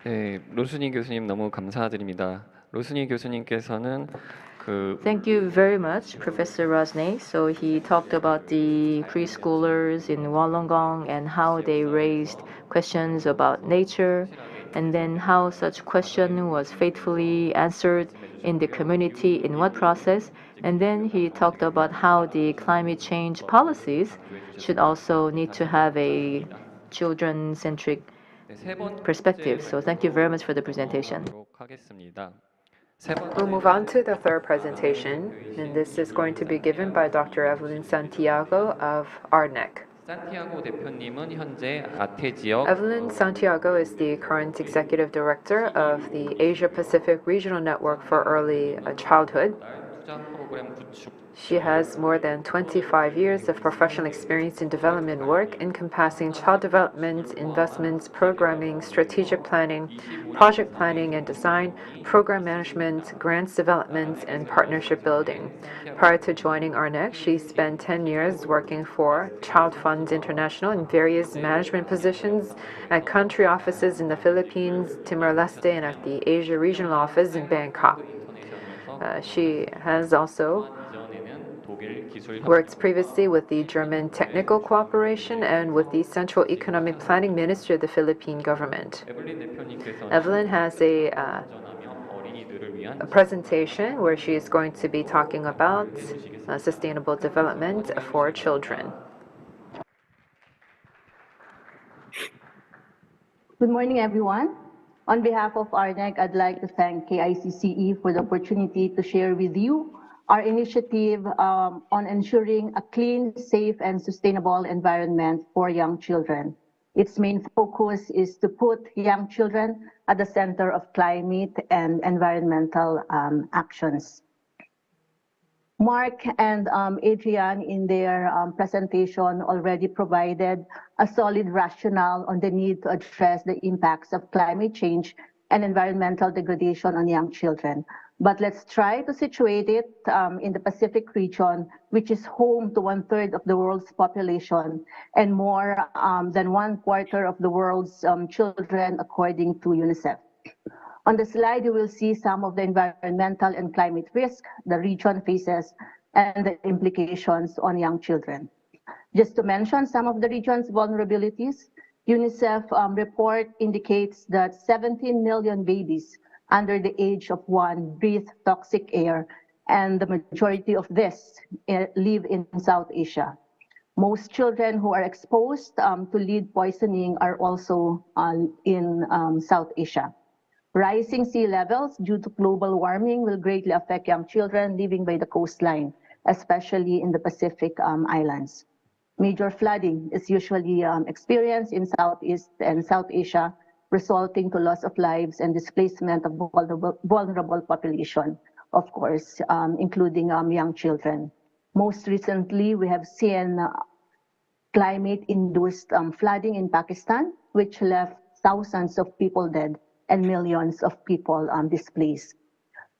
네, 로순이 교수님 너무 감사드립니다. 로순이 교수님께서는 Thank you very much, Professor Rosnay. So he talked about the preschoolers in Wollongong and how they raised questions about nature, and then how such question was faithfully answered in the community, in what process. And then he talked about how the climate change policies should also need to have a children-centric perspective. So thank you very much for the presentation. We'll move on to the third presentation, and this is going to be given by Dr. Evelyn Santiago of RNEC. Evelyn Santiago is the current executive director of the Asia Pacific Regional Network for Early Childhood. She has more than 25 years of professional experience in development work encompassing child development, investments, programming, strategic planning, project planning and design, program management, grants development, and partnership building. Prior to joining RNEC, she spent 10 years working for Child Fund International in various management positions at country offices in the Philippines, Timor-Leste, and at the Asia Regional Office in Bangkok. She has also worked previously with the German Technical Cooperation and with the Central Economic Planning Ministry of the Philippine government. Evelyn has a presentation where she is going to be talking about sustainable development for children. Good morning, everyone. On behalf of RNEC, I'd like to thank KICCE for the opportunity to share with you our initiative on ensuring a clean, safe, and sustainable environment for young children. Its main focus is to put young children at the center of climate and environmental actions. Mark and Adrian, in their presentation, already provided a solid rationale on the need to address the impacts of climate change and environmental degradation on young children. But let's try to situate it in the Pacific region, which is home to 1/3 of the world's population and more than 1/4 of the world's children, according to UNICEF. On the slide, you will see some of the environmental and climate risk the region faces and the implications on young children. Just to mention some of the region's vulnerabilities, UNICEF report indicates that 17 million babies under the age of 1 breathe toxic air, and the majority of this live in South Asia. Most children who are exposed to lead poisoning are also in South Asia. Rising sea levels due to global warming will greatly affect young children living by the coastline, especially in the Pacific Islands. Major flooding is usually experienced in Southeast and South Asia, resulting to loss of lives and displacement of vulnerable population, of course, including young children. Most recently, we have seen climate-induced flooding in Pakistan, which left thousands of people dead and millions of people displaced.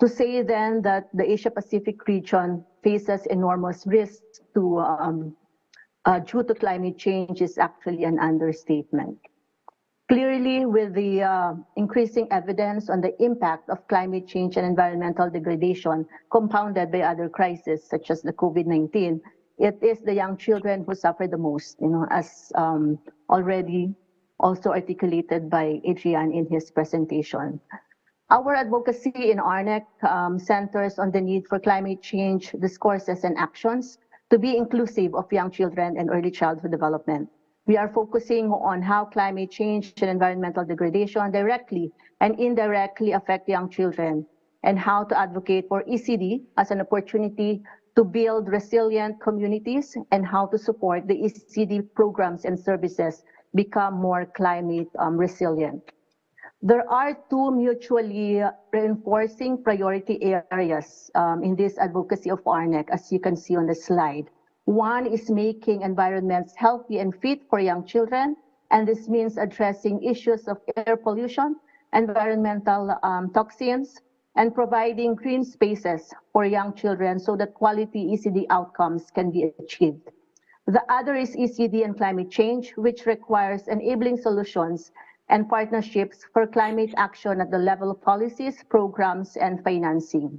To say then that the Asia-Pacific region faces enormous risks due to climate change is actually an understatement. Clearly, with the increasing evidence on the impact of climate change and environmental degradation compounded by other crises such as the COVID-19, it is the young children who suffer the most, as already also articulated by Adrian in his presentation. Our advocacy in ARNEC centers on the need for climate change discourses and actions to be inclusive of young children and early childhood development. We are focusing on how climate change and environmental degradation directly and indirectly affect young children, and how to advocate for ECD as an opportunity to build resilient communities, and how to support the ECD programs and services become more climate resilient. There are two mutually reinforcing priority areas in this advocacy of ARNEC, as you can see on the slide. One is making environments healthy and fit for young children, and this means addressing issues of air pollution, environmental toxins, and providing green spaces for young children so that quality ECD outcomes can be achieved. The other is ECD and climate change, which requires enabling solutions and partnerships for climate action at the level of policies, programs, and financing.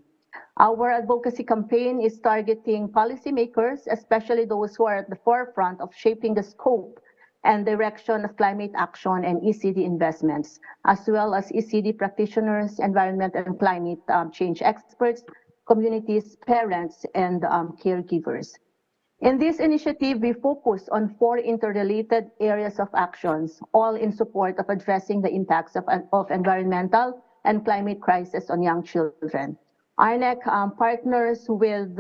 Our advocacy campaign is targeting policymakers, especially those who are at the forefront of shaping the scope and direction of climate action and ECD investments, as well as ECD practitioners, environment and climate change experts, communities, parents, and caregivers. In this initiative, we focus on 4 interrelated areas of actions, all in support of addressing the impacts of environmental and climate crisis on young children. ARNEC partners with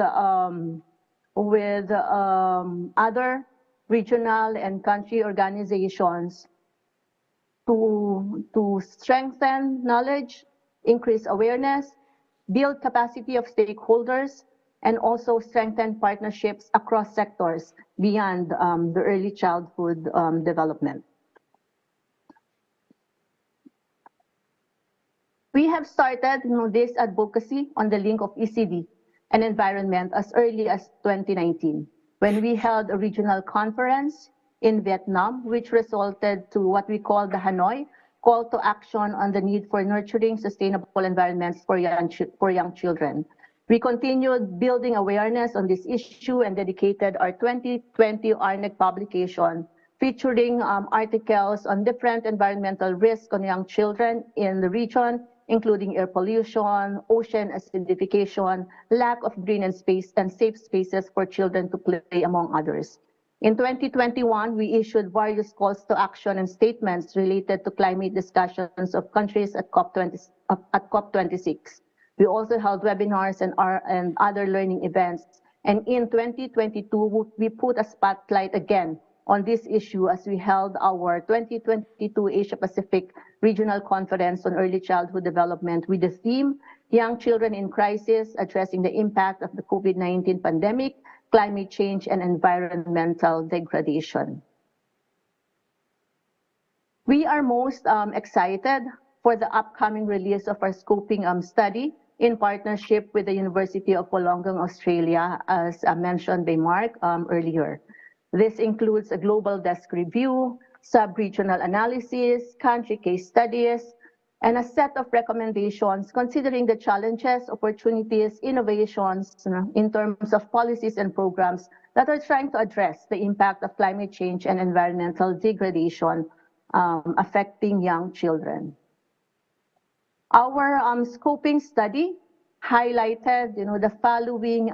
other regional and country organizations to strengthen knowledge, increase awareness, build capacity of stakeholders, and also strengthen partnerships across sectors beyond the early childhood development. We have started this advocacy on the link of ECD and environment as early as 2019, when we held a regional conference in Vietnam, which resulted to what we call the Hanoi Call to Action on the Need for Nurturing Sustainable Environments for young children. We continued building awareness on this issue and dedicated our 2020 ARNEC publication featuring articles on different environmental risks on young children in the region, including air pollution, ocean acidification, lack of green and safe spaces for children to play, among others. In 2021, we issued various calls to action and statements related to climate discussions of countries at COP26. We also held webinars and other learning events. And in 2022, we put a spotlight again on this issue as we held our 2022 Asia-Pacific Regional Conference on Early Childhood Development with the theme, Young Children in Crisis, Addressing the Impact of the COVID-19 Pandemic, Climate Change, and Environmental Degradation. We are most excited for the upcoming release of our scoping study in partnership with the University of Wollongong, Australia, as mentioned by Mark earlier. This includes a global desk review, sub-regional analysis, country case studies, and a set of recommendations considering the challenges, opportunities, innovations in terms of policies and programs that are trying to address the impact of climate change and environmental degradation affecting young children. Our scoping study highlighted the following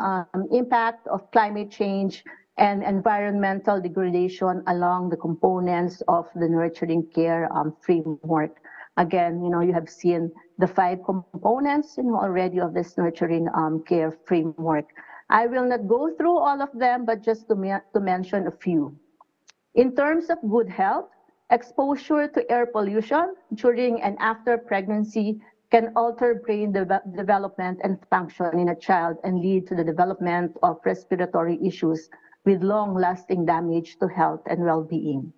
impact of climate change and environmental degradation along the components of the nurturing care framework. Again, you have seen the 5 components already of this nurturing care framework. I will not go through all of them, but just to mention a few. In terms of good health, exposure to air pollution during and after pregnancy can alter brain development and function in a child and lead to the development of respiratory issues with long-lasting damage to health and well-being.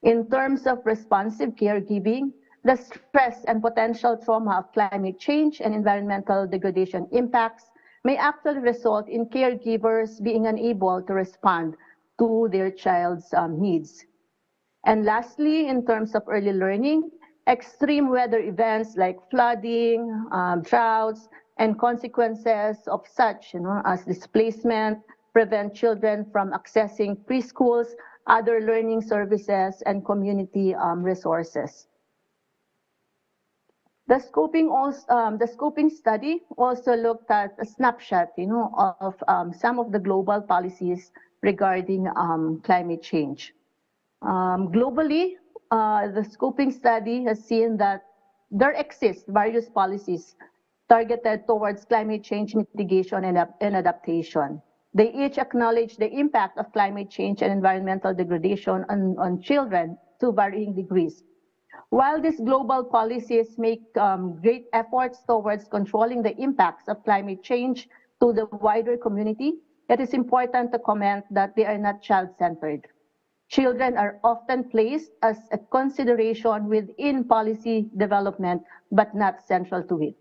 In terms of responsive caregiving, The stress and potential trauma of climate change and environmental degradation impacts may actually result in caregivers being unable to respond to their child's needs. And lastly, in terms of early learning, extreme weather events like flooding, droughts, and consequences of such, as displacement, prevent children from accessing preschools, other learning services, and community resources. The scoping study also looked at a snapshot, of some of the global policies regarding climate change. Globally, the scoping study has seen that there exist various policies targeted towards climate change mitigation and adaptation. They each acknowledge the impact of climate change and environmental degradation on children to varying degrees. While these global policies make great efforts towards controlling the impacts of climate change to the wider community, it is important to comment that they are not child-centered. Children are often placed as a consideration within policy development, but not central to it.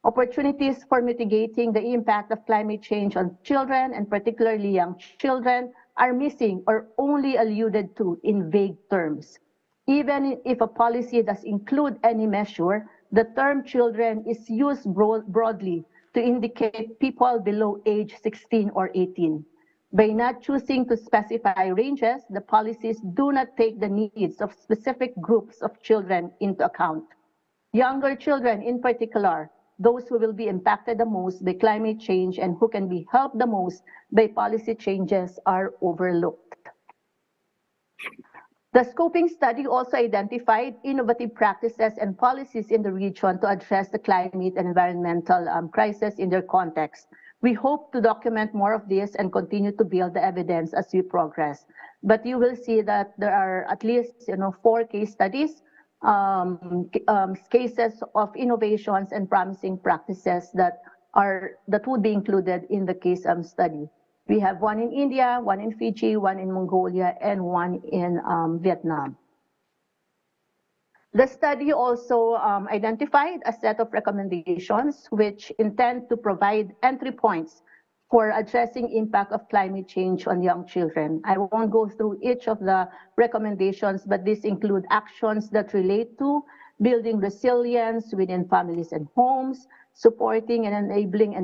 Opportunities for mitigating the impact of climate change on children, and particularly young children, are missing or only alluded to in vague terms. Even if a policy does include any measure, the term children is used broadly to indicate people below age 16 or 18. By not choosing to specify ranges, the policies do not take the needs of specific groups of children into account. Younger children in particular, those who will be impacted the most by climate change and who can be helped the most by policy changes, are overlooked. The scoping study also identified innovative practices and policies in the region to address the climate and environmental crisis in their context. We hope to document more of this and continue to build the evidence as we progress. But you will see that there are at least 4 case studies, cases of innovations and promising practices that would be included in the case study. We have one in India, one in Fiji, one in Mongolia, and one in Vietnam. The study also identified a set of recommendations which intend to provide entry points for addressing impact of climate change on young children. I won't go through each of the recommendations, but these include actions that relate to building resilience within families and homes, supporting and enabling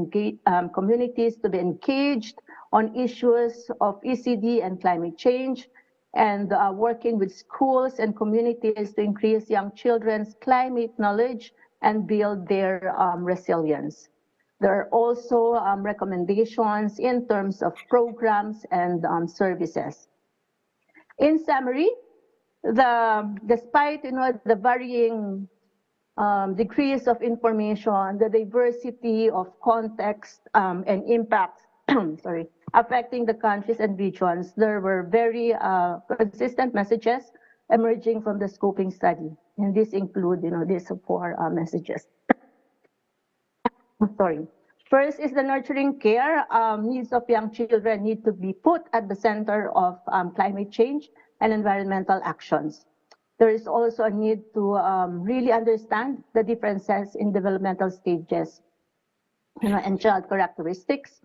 communities to be engaged on issues of ECD and climate change, and working with schools and communities to increase young children's climate knowledge and build their resilience. There are also recommendations in terms of programs and services. In summary, despite the varying degrees of information, the diversity of context and impacts affecting the countries and regions, there were very consistent messages emerging from the scoping study. And these include, these 4 messages. Sorry. First is the nurturing care. Needs of young children need to be put at the center of climate change and environmental actions. There is also a need to really understand the differences in developmental stages and child characteristics.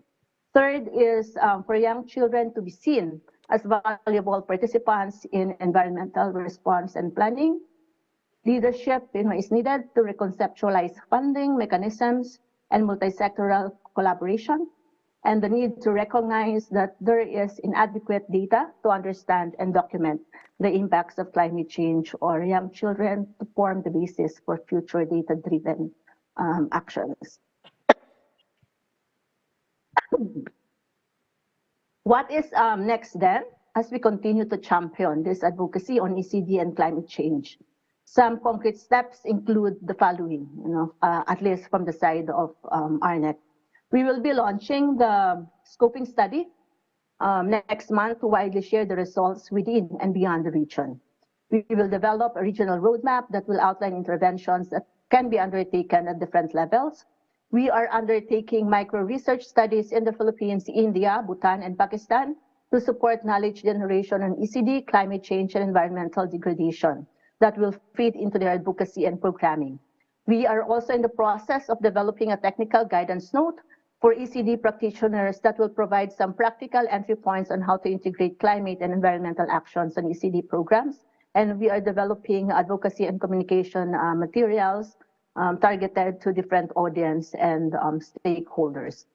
Third is for young children to be seen as valuable participants in environmental response and planning. Leadership is needed to reconceptualize funding mechanisms and multi-sectoral collaboration, and the need to recognize that there is inadequate data to understand and document the impacts of climate change on young children to form the basis for future data-driven actions. What is next then, as we continue to champion this advocacy on ECD and climate change? Some concrete steps include the following, at least from the side of ARNEC. We will be launching the scoping study next month to widely share the results within and beyond the region. We will develop a regional roadmap that will outline interventions that can be undertaken at different levels. We are undertaking micro-research studies in the Philippines, India, Bhutan, and Pakistan to support knowledge generation on ECD, climate change, and environmental degradation. that will fit into their advocacy and programming. We are also in the process of developing a technical guidance note for ECD practitioners that will provide some practical entry points on how to integrate climate and environmental actions on ECD programs. And we are developing advocacy and communication materials targeted to different audience and stakeholders.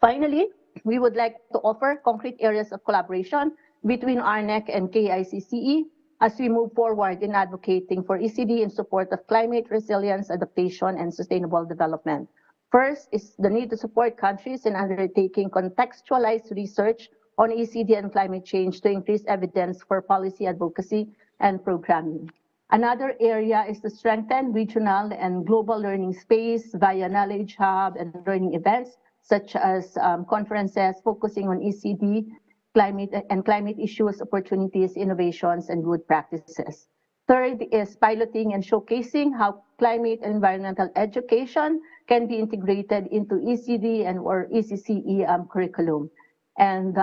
Finally, we would like to offer concrete areas of collaboration between RNEC and KICCE as we move forward in advocating for ECD in support of climate resilience, adaptation, and sustainable development. First is the need to support countries in undertaking contextualized research on ECD and climate change to increase evidence for policy advocacy and programming. Another area is to strengthen regional and global learning space via knowledge hub and learning events, such as conferences focusing on ECD, climate issues, opportunities, innovations, and good practices. Third is piloting and showcasing how climate and environmental education can be integrated into ECD and or ECCE curriculum. And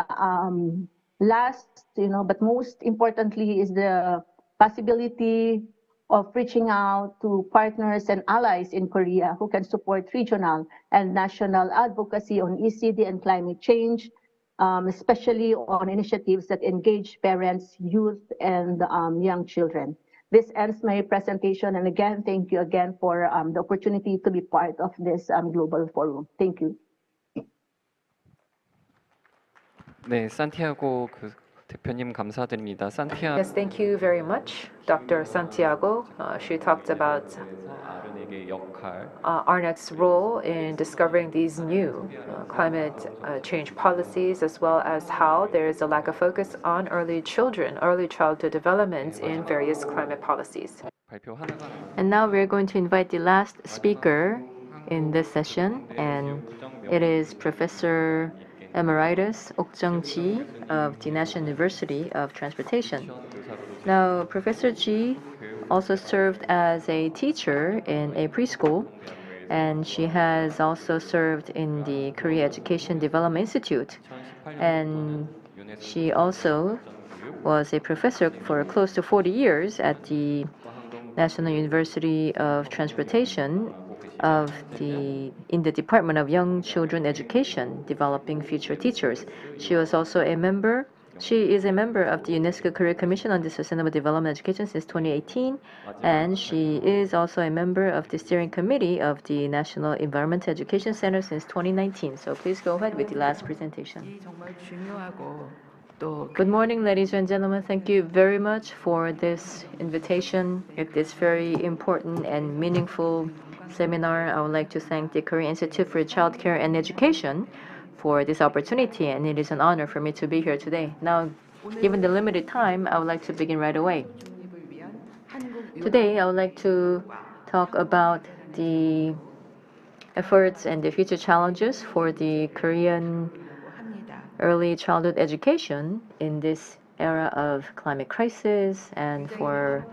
last, but most importantly, is the possibility of reaching out to partners and allies in Korea who can support regional and national advocacy on ECD and climate change, especially on initiatives that engage parents, youth, and young children. This ends my presentation, and again, thank you again for the opportunity to be part of this global forum. Thank you. 네, 산티아고 대표님 감사드립니다. 산티아고 Yes, thank you very much, Dr. Santiago. She talked about RNE의 역할, RNEC's role in discovering these new climate change policies, as well as how there is a lack of focus on early childhood development in various climate policies. And now we're going to invite the last speaker in this session, and it is Professor Emeritus Ok Jung-ji of the National University of Transportation. Now, Professor Ji also served as a teacher in a preschool, and she has also served in the Korea Education Development Institute. And she also was a professor for close to 40 years at the National University of Transportation in the Department of Young Children Education, developing future teachers. She is a member of the UNESCO Korea Commission on the Sustainable Development Education since 2018, and she is also a member of the steering committee of the National Environmental Education Center since 2019. So please go ahead with the last presentation. Good morning, ladies and gentlemen. Thank you very much for this invitation at this very important and meaningful seminar. I would like to thank the Korean Institute for Childcare and Education for this opportunity, and it is an honor for me to be here today. Now, given the limited time, I would like to begin right away. Today, I would like to talk about the efforts and the future challenges for the Korean early childhood education in this era of climate crisis and for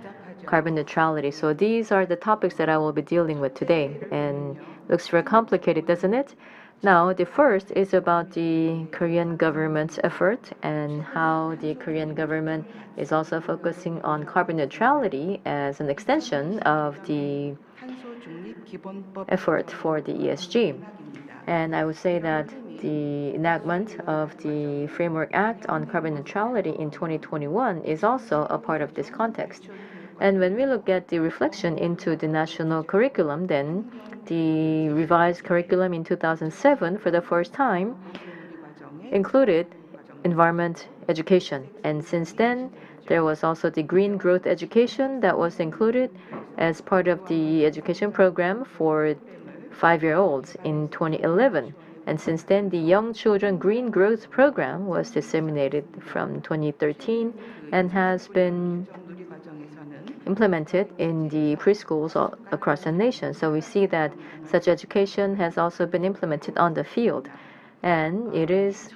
carbon neutrality. So these are the topics that I will be dealing with today, and looks very complicated, doesn't it? Now, the first is about the Korean government's effort and how the Korean government is also focusing on carbon neutrality as an extension of the effort for the ESG. And I would say that the enactment of the Framework Act on Carbon Neutrality in 2021 is also a part of this context. And when we look at the reflection into the national curriculum, then the revised curriculum in 2007 for the first time included environment education. And since then, there was also the green growth education that was included as part of the education program for 5-year-olds in 2011. And since then, the Young Children Green Growth Program was disseminated from 2013 and has been implemented in the preschools all across the nation. So we see that such education has also been implemented on the field. And it is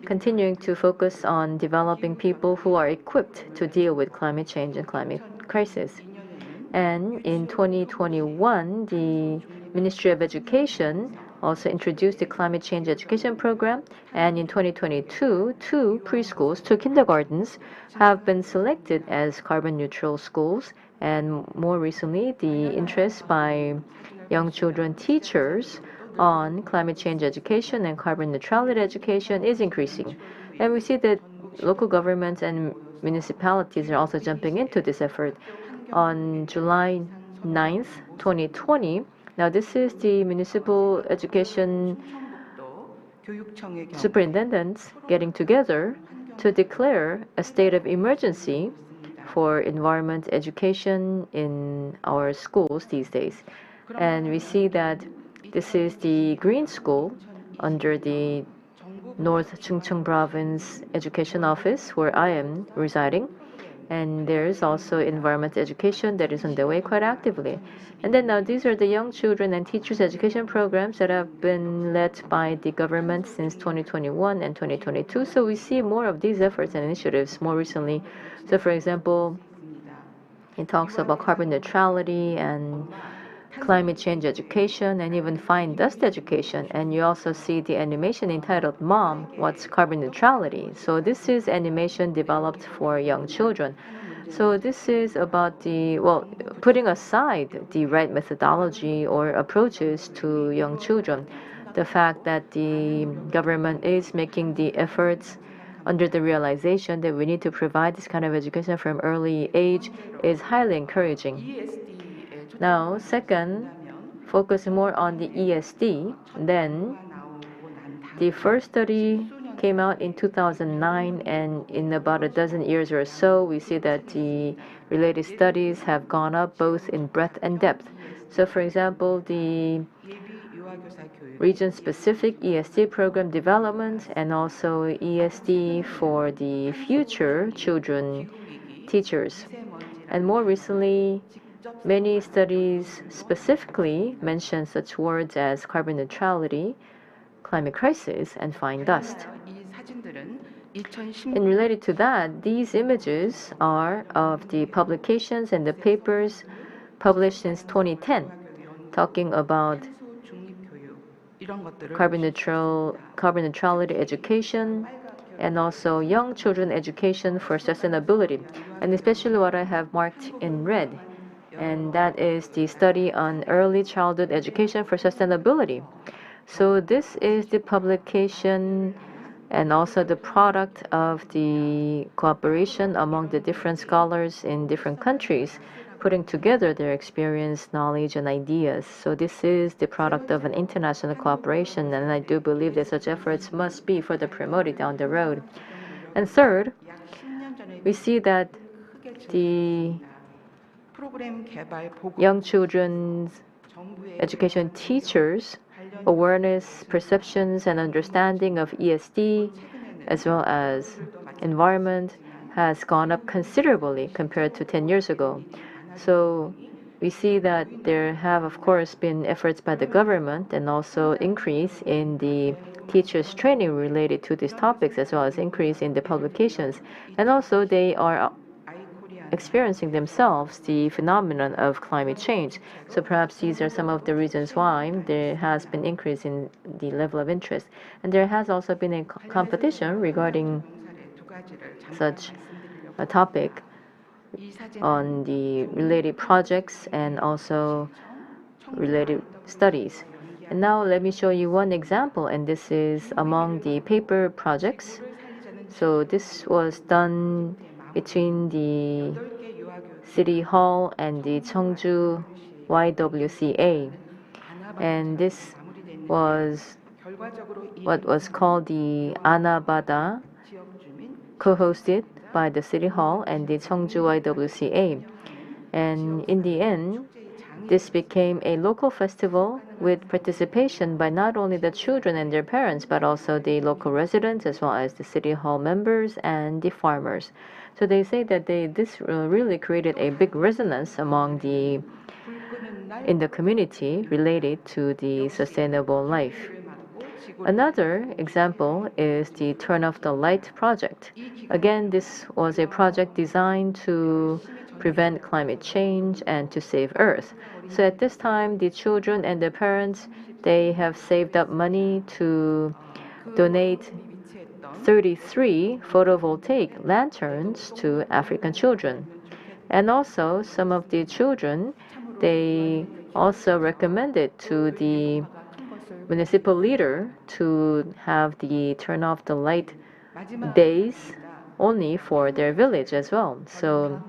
continuing to focus on developing people who are equipped to deal with climate change and climate crisis. And in 2021, the Ministry of Education also introduced the climate change education program. And in 2022, two preschools, two kindergartens have been selected as carbon neutral schools. And more recently, the interest by young children teachers on climate change education and carbon neutrality education is increasing. And we see that local governments and municipalities are also jumping into this effort. On July 9th, 2020, now this is the municipal education superintendents getting together to declare a state of emergency for environment education in our schools these days. And we see that this is the Green School under the North Chungcheong Province Education Office where I am residing. And there's also environment education that is on the way quite actively. And then now these are the young children and teachers education programs that have been led by the government since 2021 and 2022. So we see more of these efforts and initiatives more recently. So for example, it talks about carbon neutrality and climate change education and even fine dust education. And you also see the animation entitled Mom, What's Carbon Neutrality? So this is animation developed for young children. So this is about the, well, putting aside the right methodology or approaches to young children, the fact that the government is making the efforts under the realization that we need to provide this kind of education from early age is highly encouraging. Now, second, focus more on the ESD. Then, the first study came out in 2009, and in about a dozen years or so, we see that the related studies have gone up both in breadth and depth. So, for example, the region-specific ESD program development and also ESD for the future children teachers. And more recently, many studies specifically mention such words as carbon neutrality, climate crisis, and fine dust. And related to that, these images are of the publications and the papers published since 2010, talking about carbon neutrality education, and also young children education for sustainability, and especially what I have marked in red, and that is the study on early childhood education for sustainability. So this is the publication and also the product of the cooperation among the different scholars in different countries, putting together their experience, knowledge, and ideas. So this is the product of an international cooperation, and I do believe that such efforts must be further promoted down the road. And third, we see that the young children's education teachers' awareness, perceptions, and understanding of ESD, as well as environment, has gone up considerably compared to 10 years ago. So we see that there have, of course, been efforts by the government and also increase in the teachers' training related to these topics, as well as increase in the publications. And also they are experiencing themselves the phenomenon of climate change. So perhaps these are some of the reasons why there has been increase in the level of interest. And there has also been a competition regarding such a topic on the related projects and also related studies. And now let me show you one example, and this is among the paper projects. So this was done between the City Hall and the Cheongju YWCA. And this was what was called the Anabada, co-hosted by the City Hall and the Cheongju YWCA. And in the end, this became a local festival with participation by not only the children and their parents, but also the local residents, as well as the City Hall members and the farmers. So they say that this really created a big resonance in the community related to the sustainable life. Another example is the Turn Off the Light project. Again, this was a project designed to prevent climate change and to save Earth. So at this time, the children and the parents, they have saved up money to donate 33 photovoltaic lanterns to African children. And also, some of the children, they also recommended to the municipal leader to have the turn off the light days only for their village as well. So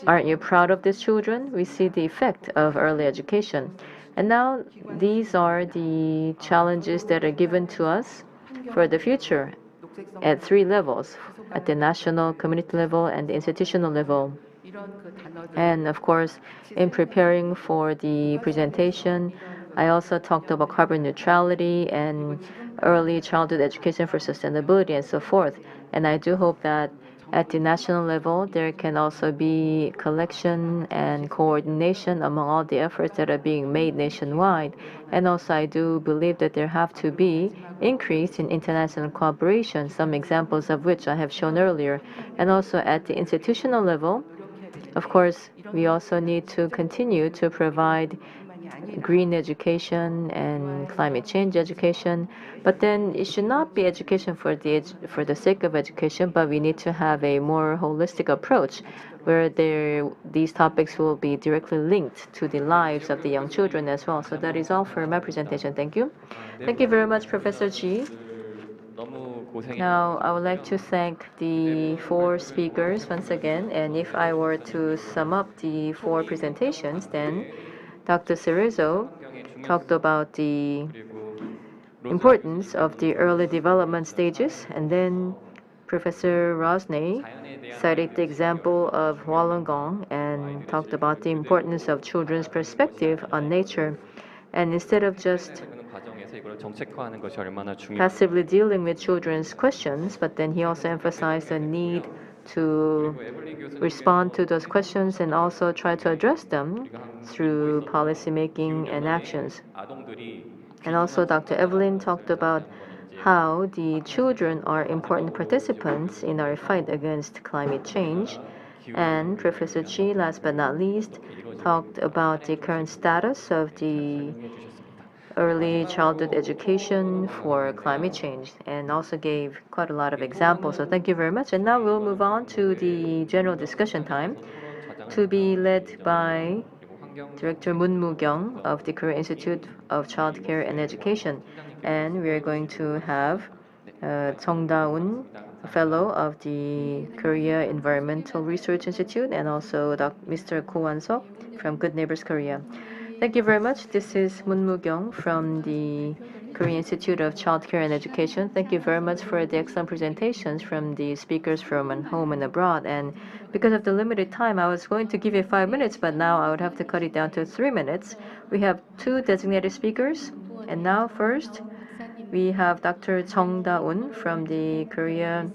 aren't you proud of these children? We see the effect of early education. And now these are the challenges that are given to us for the future at three levels, at the national, community level, and the institutional level. And of course, in preparing for the presentation, I also talked about carbon neutrality and early childhood education for sustainability and so forth. And I do hope that at the national level, there can also be collection and coordination among all the efforts that are being made nationwide. And also, I do believe that there have to be increase in international cooperation, some examples of which I have shown earlier. And also at the institutional level, of course, we also need to continue to provide green education and climate change education, but then it should not be education for the sake of education, but we need to have a more holistic approach where these topics will be directly linked to the lives of the young children as well. So that is all for my presentation. Thank you. Thank you very much, Professor Ji. Now, I would like to thank the four speakers once again, and if I were to sum up the four presentations, then Dr. Cerezo talked about the importance of the early development stages, and then Professor Rosnay cited the example of Wollongong and talked about the importance of children's perspective on nature. And instead of just passively dealing with children's questions, but then he also emphasized the need to respond to those questions and also try to address them through policy making and actions. And also Dr. Evelyn talked about how the children are important participants in our fight against climate change. And Professor Chi, last but not least, talked about the current status of the early childhood education for climate change and also gave quite a lot of examples. So thank you very much. And now we'll move on to the general discussion time to be led by Director Moon Moo-kyung of the Korea Institute of Child Care and Education. And we are going to have Chong Da-un, a fellow of the Korea Environmental Research Institute, and also Mr. Ko Wan-sok from Good Neighbors Korea. Thank you very much. This is Moon Moo-kyung from the Korean Institute of Child Care and Education. Thank you very much for the excellent presentations from the speakers from home and abroad. And because of the limited time, I was going to give you 5 minutes, but now I would have to cut it down to 3 minutes. We have two designated speakers. And now first, we have Dr. Chong Da-un from the Korea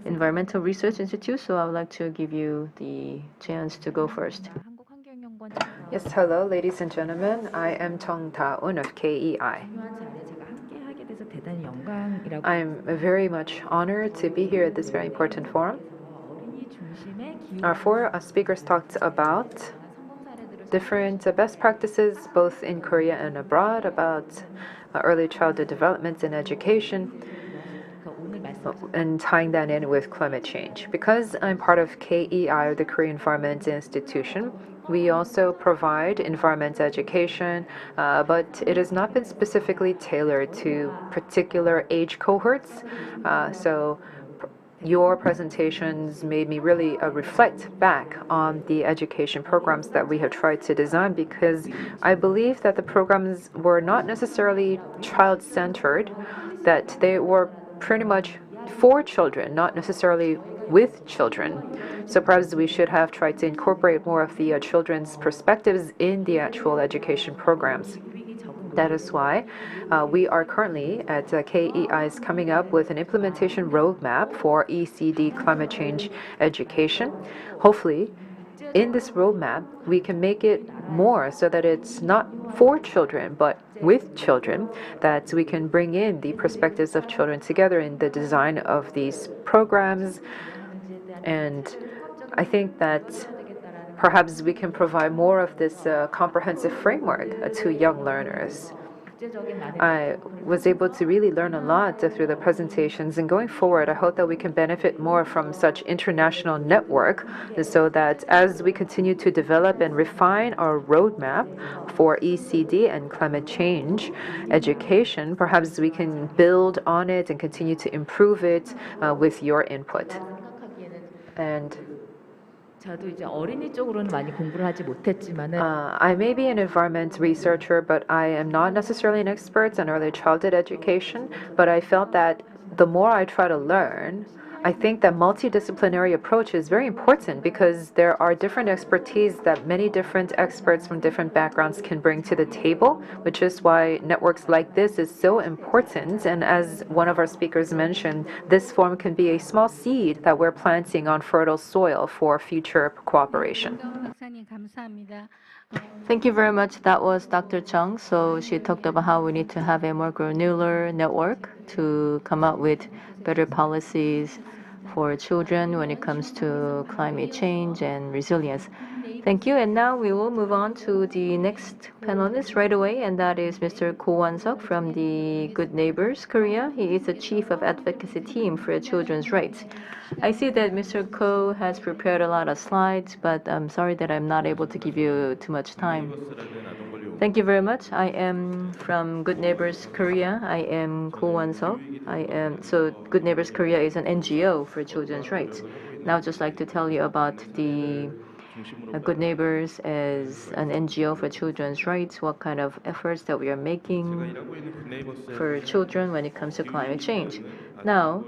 Environmental Research Institute. So I would like to give you the chance to go first. Yes, hello, ladies and gentlemen. I am Chong Da-un of KEI. I'm very much honored to be here at this very important forum. Our four speakers talked about different best practices both in Korea and abroad about early childhood development and education, and tying that in with climate change. Because I'm part of KEI, the Korean Environment Institution, we also provide environment education, but it has not been specifically tailored to particular age cohorts. So your presentations made me really reflect back on the education programs that we have tried to design, because I believe that the programs were not necessarily child-centered, that they were pretty much for children, not necessarily with children. So perhaps we should have tried to incorporate more of the children's perspectives in the actual education programs. That is why we are currently at KEI's coming up with an implementation roadmap for ECD climate change education. Hopefully, in this roadmap, we can make it more so that it's not for children, but with children, that we can bring in the perspectives of children together in the design of these programs. And I think that perhaps we can provide more of this comprehensive framework to young learners. I was able to really learn a lot through the presentations, and going forward, I hope that we can benefit more from such international network so that as we continue to develop and refine our roadmap for ECD and climate change education, perhaps we can build on it and continue to improve it with your input. And 저도 이제 어린이 쪽으로는 많이 공부를 하지 못했지만은 I may be an environment researcher, but I am not necessarily an expert in early childhood education. But I felt that the more I try to learn, I think that multidisciplinary approach is very important because there are different expertise that many different experts from different backgrounds can bring to the table, which is why networks like this is so important. And as one of our speakers mentioned, this forum can be a small seed that we're planting on fertile soil for future cooperation. 박사님 감사합니다. Thank you very much. That was Dr. Chung. So she talked about how we need to have a more granular network to come up with better policies for children when it comes to climate change and resilience. Thank you. And now we will move on to the next panelist right away, and that is Mr. Ko Won-seok from the Good Neighbors Korea. He is the chief of advocacy team for children's rights. I see that Mr. Ko has prepared a lot of slides, but I'm sorry that I'm not able to give you too much time. Thank you very much. I am from Good Neighbors Korea. I am Ko Won-seok. So Good Neighbors Korea is an NGO for children's rights. Now I'd just like to tell you about the Good Neighbors as an NGO for children's rights, what kind of efforts that we are making for children when it comes to climate change. Now,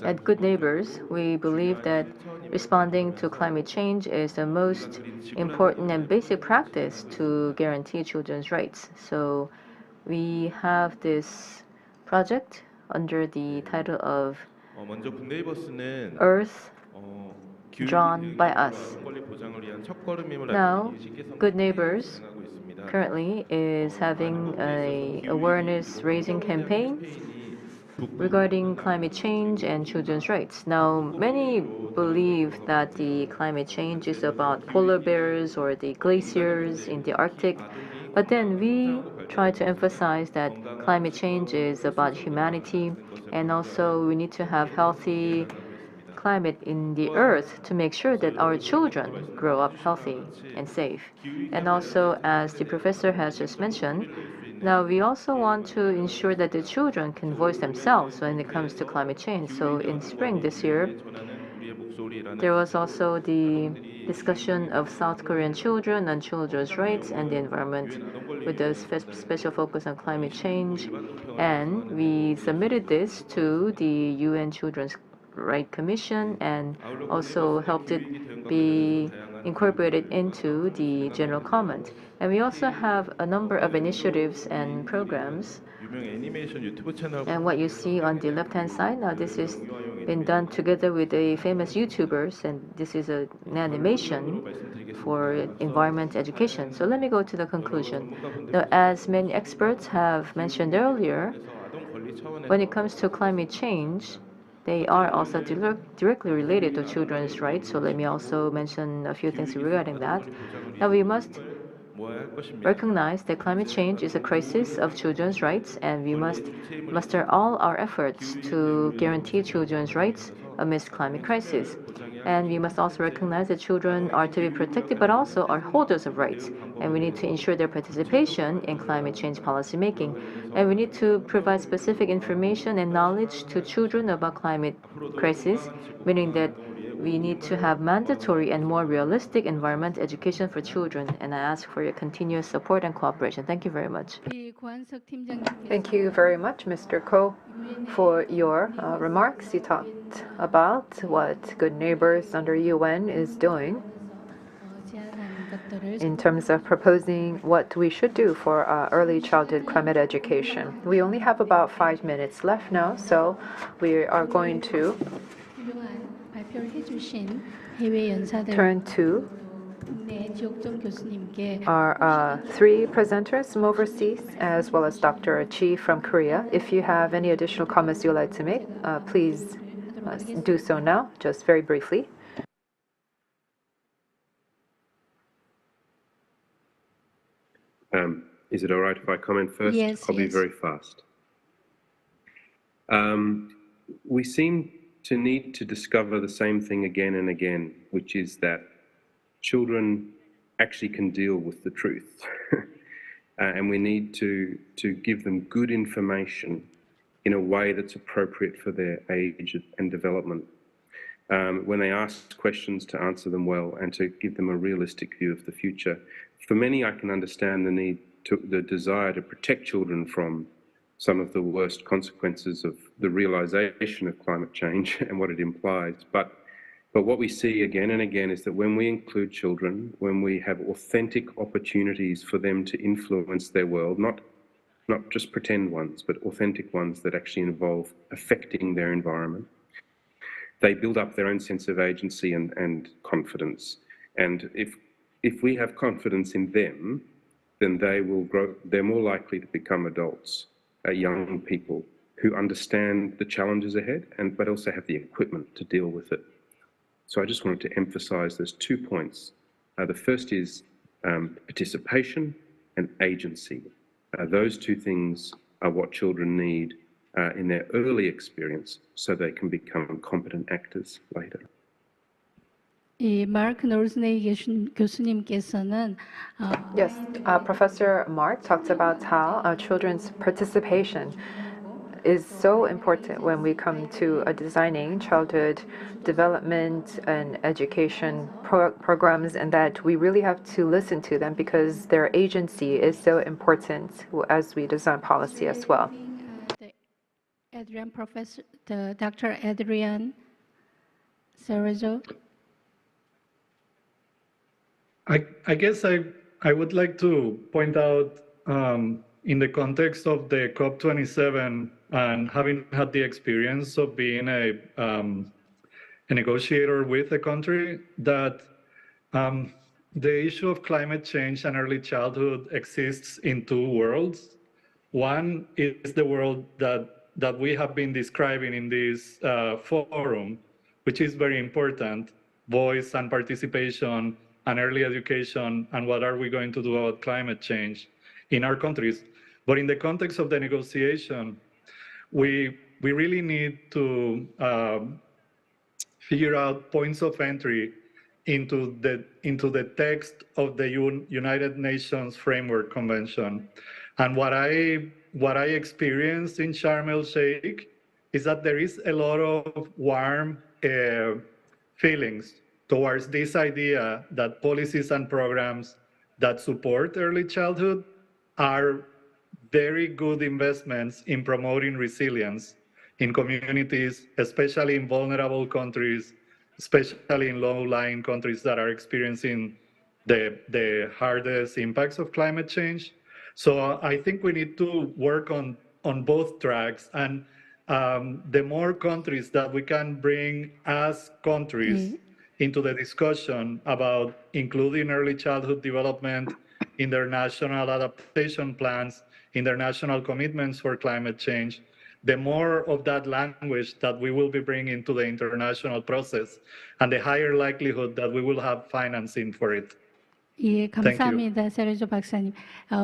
at Good Neighbors, we believe that responding to climate change is the most important and basic practice to guarantee children's rights. So we have this project under the title of Earth Drawn by Us. Now, Good Neighbors currently is having an awareness raising campaign regarding climate change and children's rights. Now, many believe that the climate change is about polar bears or the glaciers in the Arctic, but then we try to emphasize that climate change is about humanity, and also we need to have healthy climate in the earth to make sure that our children grow up healthy and safe. And also, as the professor has just mentioned, now we also want to ensure that the children can voice themselves when it comes to climate change. So in spring this year, there was also the discussion of South Korean children on children's rights and the environment with a special focus on climate change. And we submitted this to the UN Children's Rights Commission and also helped it be incorporated into the general comment. And we also have a number of initiatives and programs. And what you see on the left-hand side, now this is been done together with a famous YouTubers, and this is an animation for environment education. So let me go to the conclusion. Now, as many experts have mentioned earlier, when it comes to climate change, they are also directly related to children's rights. So let me also mention a few things regarding that. Now we must recognize that climate change is a crisis of children's rights, and we must muster all our efforts to guarantee children's rights amidst climate crisis. And we must also recognize that children are to be protected but also are holders of rights. And we need to ensure their participation in climate change policy making. And we need to provide specific information and knowledge to children about climate crisis, meaning that we need to have mandatory and more realistic environment education for children. And I ask for your continuous support and cooperation. Thank you very much. Thank you very much, Mr. Ko, for your remarks. You talked about what Good Neighbors under UN is doing in terms of proposing what we should do for early childhood climate education. We only have about 5 minutes left now, so we are going to turn to our 3 presenters from overseas, as well as Dr. Chi from Korea. If you have any additional comments you'd like to make, please do so now, just very briefly. Is it all right if I comment first? Yes, I'll be yes. very fast. We seem to need to discover the same thing again and again, which is that children actually can deal with the truth. And we need to give them good information in a way that's appropriate for their age and development. When they ask questions, to answer them well and to give them a realistic view of the future. For many, I can understand the desire to protect children from some of the worst consequences of the realization of climate change and what it implies. But what we see again and again is that when we include children, when we have authentic opportunities for them to influence their world, not just pretend ones, but authentic ones that actually involve affecting their environment, they build up their own sense of agency and confidence. And if we have confidence in them, then they will grow. They're more likely to become adults, young people who understand the challenges ahead, but also have the equipment to deal with it. So I just wanted to emphasize those 2 points. The first is participation and agency. Those 2 things are what children need in their early experience so they can become competent actors later. 이 마크 노르스네이 교수님께서는 Yes, Professor Mark talked about how children's participation is so important when we come to designing childhood development and education programs, and that we really have to listen to them because their agency is so important as we design policy as well. Dr. Adrian Cerezo. I guess I would like to point out in the context of the COP27 and having had the experience of being a negotiator with a country, that the issue of climate change and early childhood exists in 2 worlds. One is the world that we have been describing in this forum, which is very important, voice and participation and early education, and what are we going to do about climate change in our countries. But in the context of the negotiation, we really need to figure out points of entry into the text of the United Nations Framework Convention. And what I experienced in Sharm el-Sheikh is that there is a lot of warm feelings towards this idea that policies and programs that support early childhood are very good investments in promoting resilience in communities, especially in vulnerable countries, especially in low-lying countries that are experiencing the hardest impacts of climate change. So I think we need to work on both tracks, and the more countries that we can bring as countries into the discussion about including early childhood development in their national adaptation plans, in their national commitments for climate change, the more of that language that we will be bringing to the international process, and the higher likelihood that we will have financing for it. 예, 감사합니다, 세레조 박사님.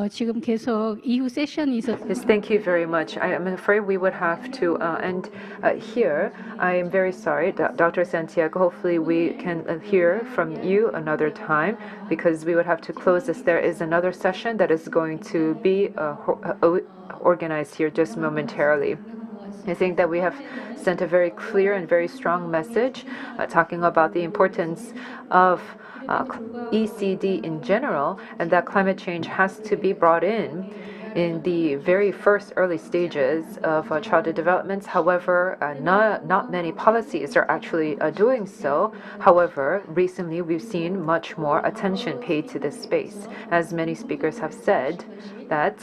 지금 계속 이후 세션이 있어서. Yes, thank you very much. I am afraid we would have to end here. I am very sorry, Dr. Santiago. Hopefully we can hear from you another time, because we would have to close this. There is another session that is going to be organized here just momentarily. I think that we have sent a very clear and very strong message talking about the importance of ECD in general, and that climate change has to be brought in the very first early stages of childhood development. However, not many policies are actually doing so. However, recently we've seen much more attention paid to this space. As many speakers have said, that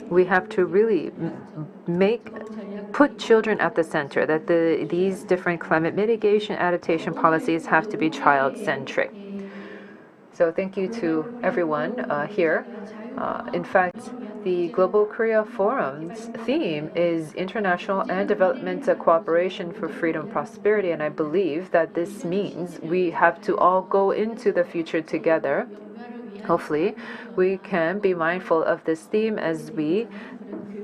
we have to really put children at the center, that these different climate mitigation adaptation policies have to be child-centric. So thank you to everyone here. In fact, the Global Korea Forum's theme is international and development cooperation for freedom and prosperity, and I believe that this means we have to all go into the future together Hopefully, we can be mindful of this theme as we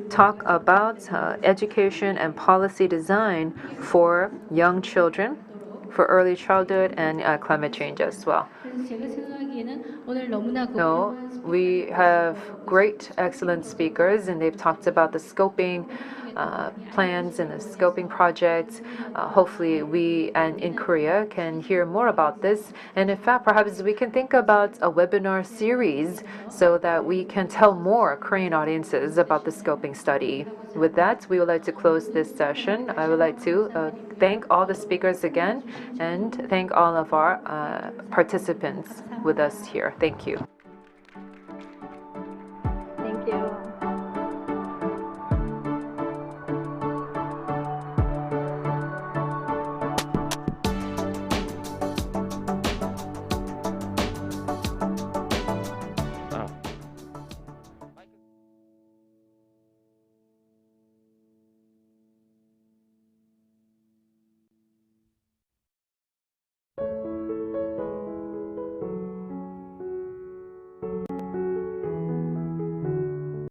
talk about education and policy design for young children, for early childhood and climate change as well. No, we have great, excellent speakers, and they've talked about the scoping plans and the scoping projects. Hopefully, we and in Korea can hear more about this. And in fact, perhaps we can think about a webinar series so that we can tell more Korean audiences about the scoping study. With that, we would like to close this session. I would like to thank all the speakers again and thank all of our participants with us here. Thank you.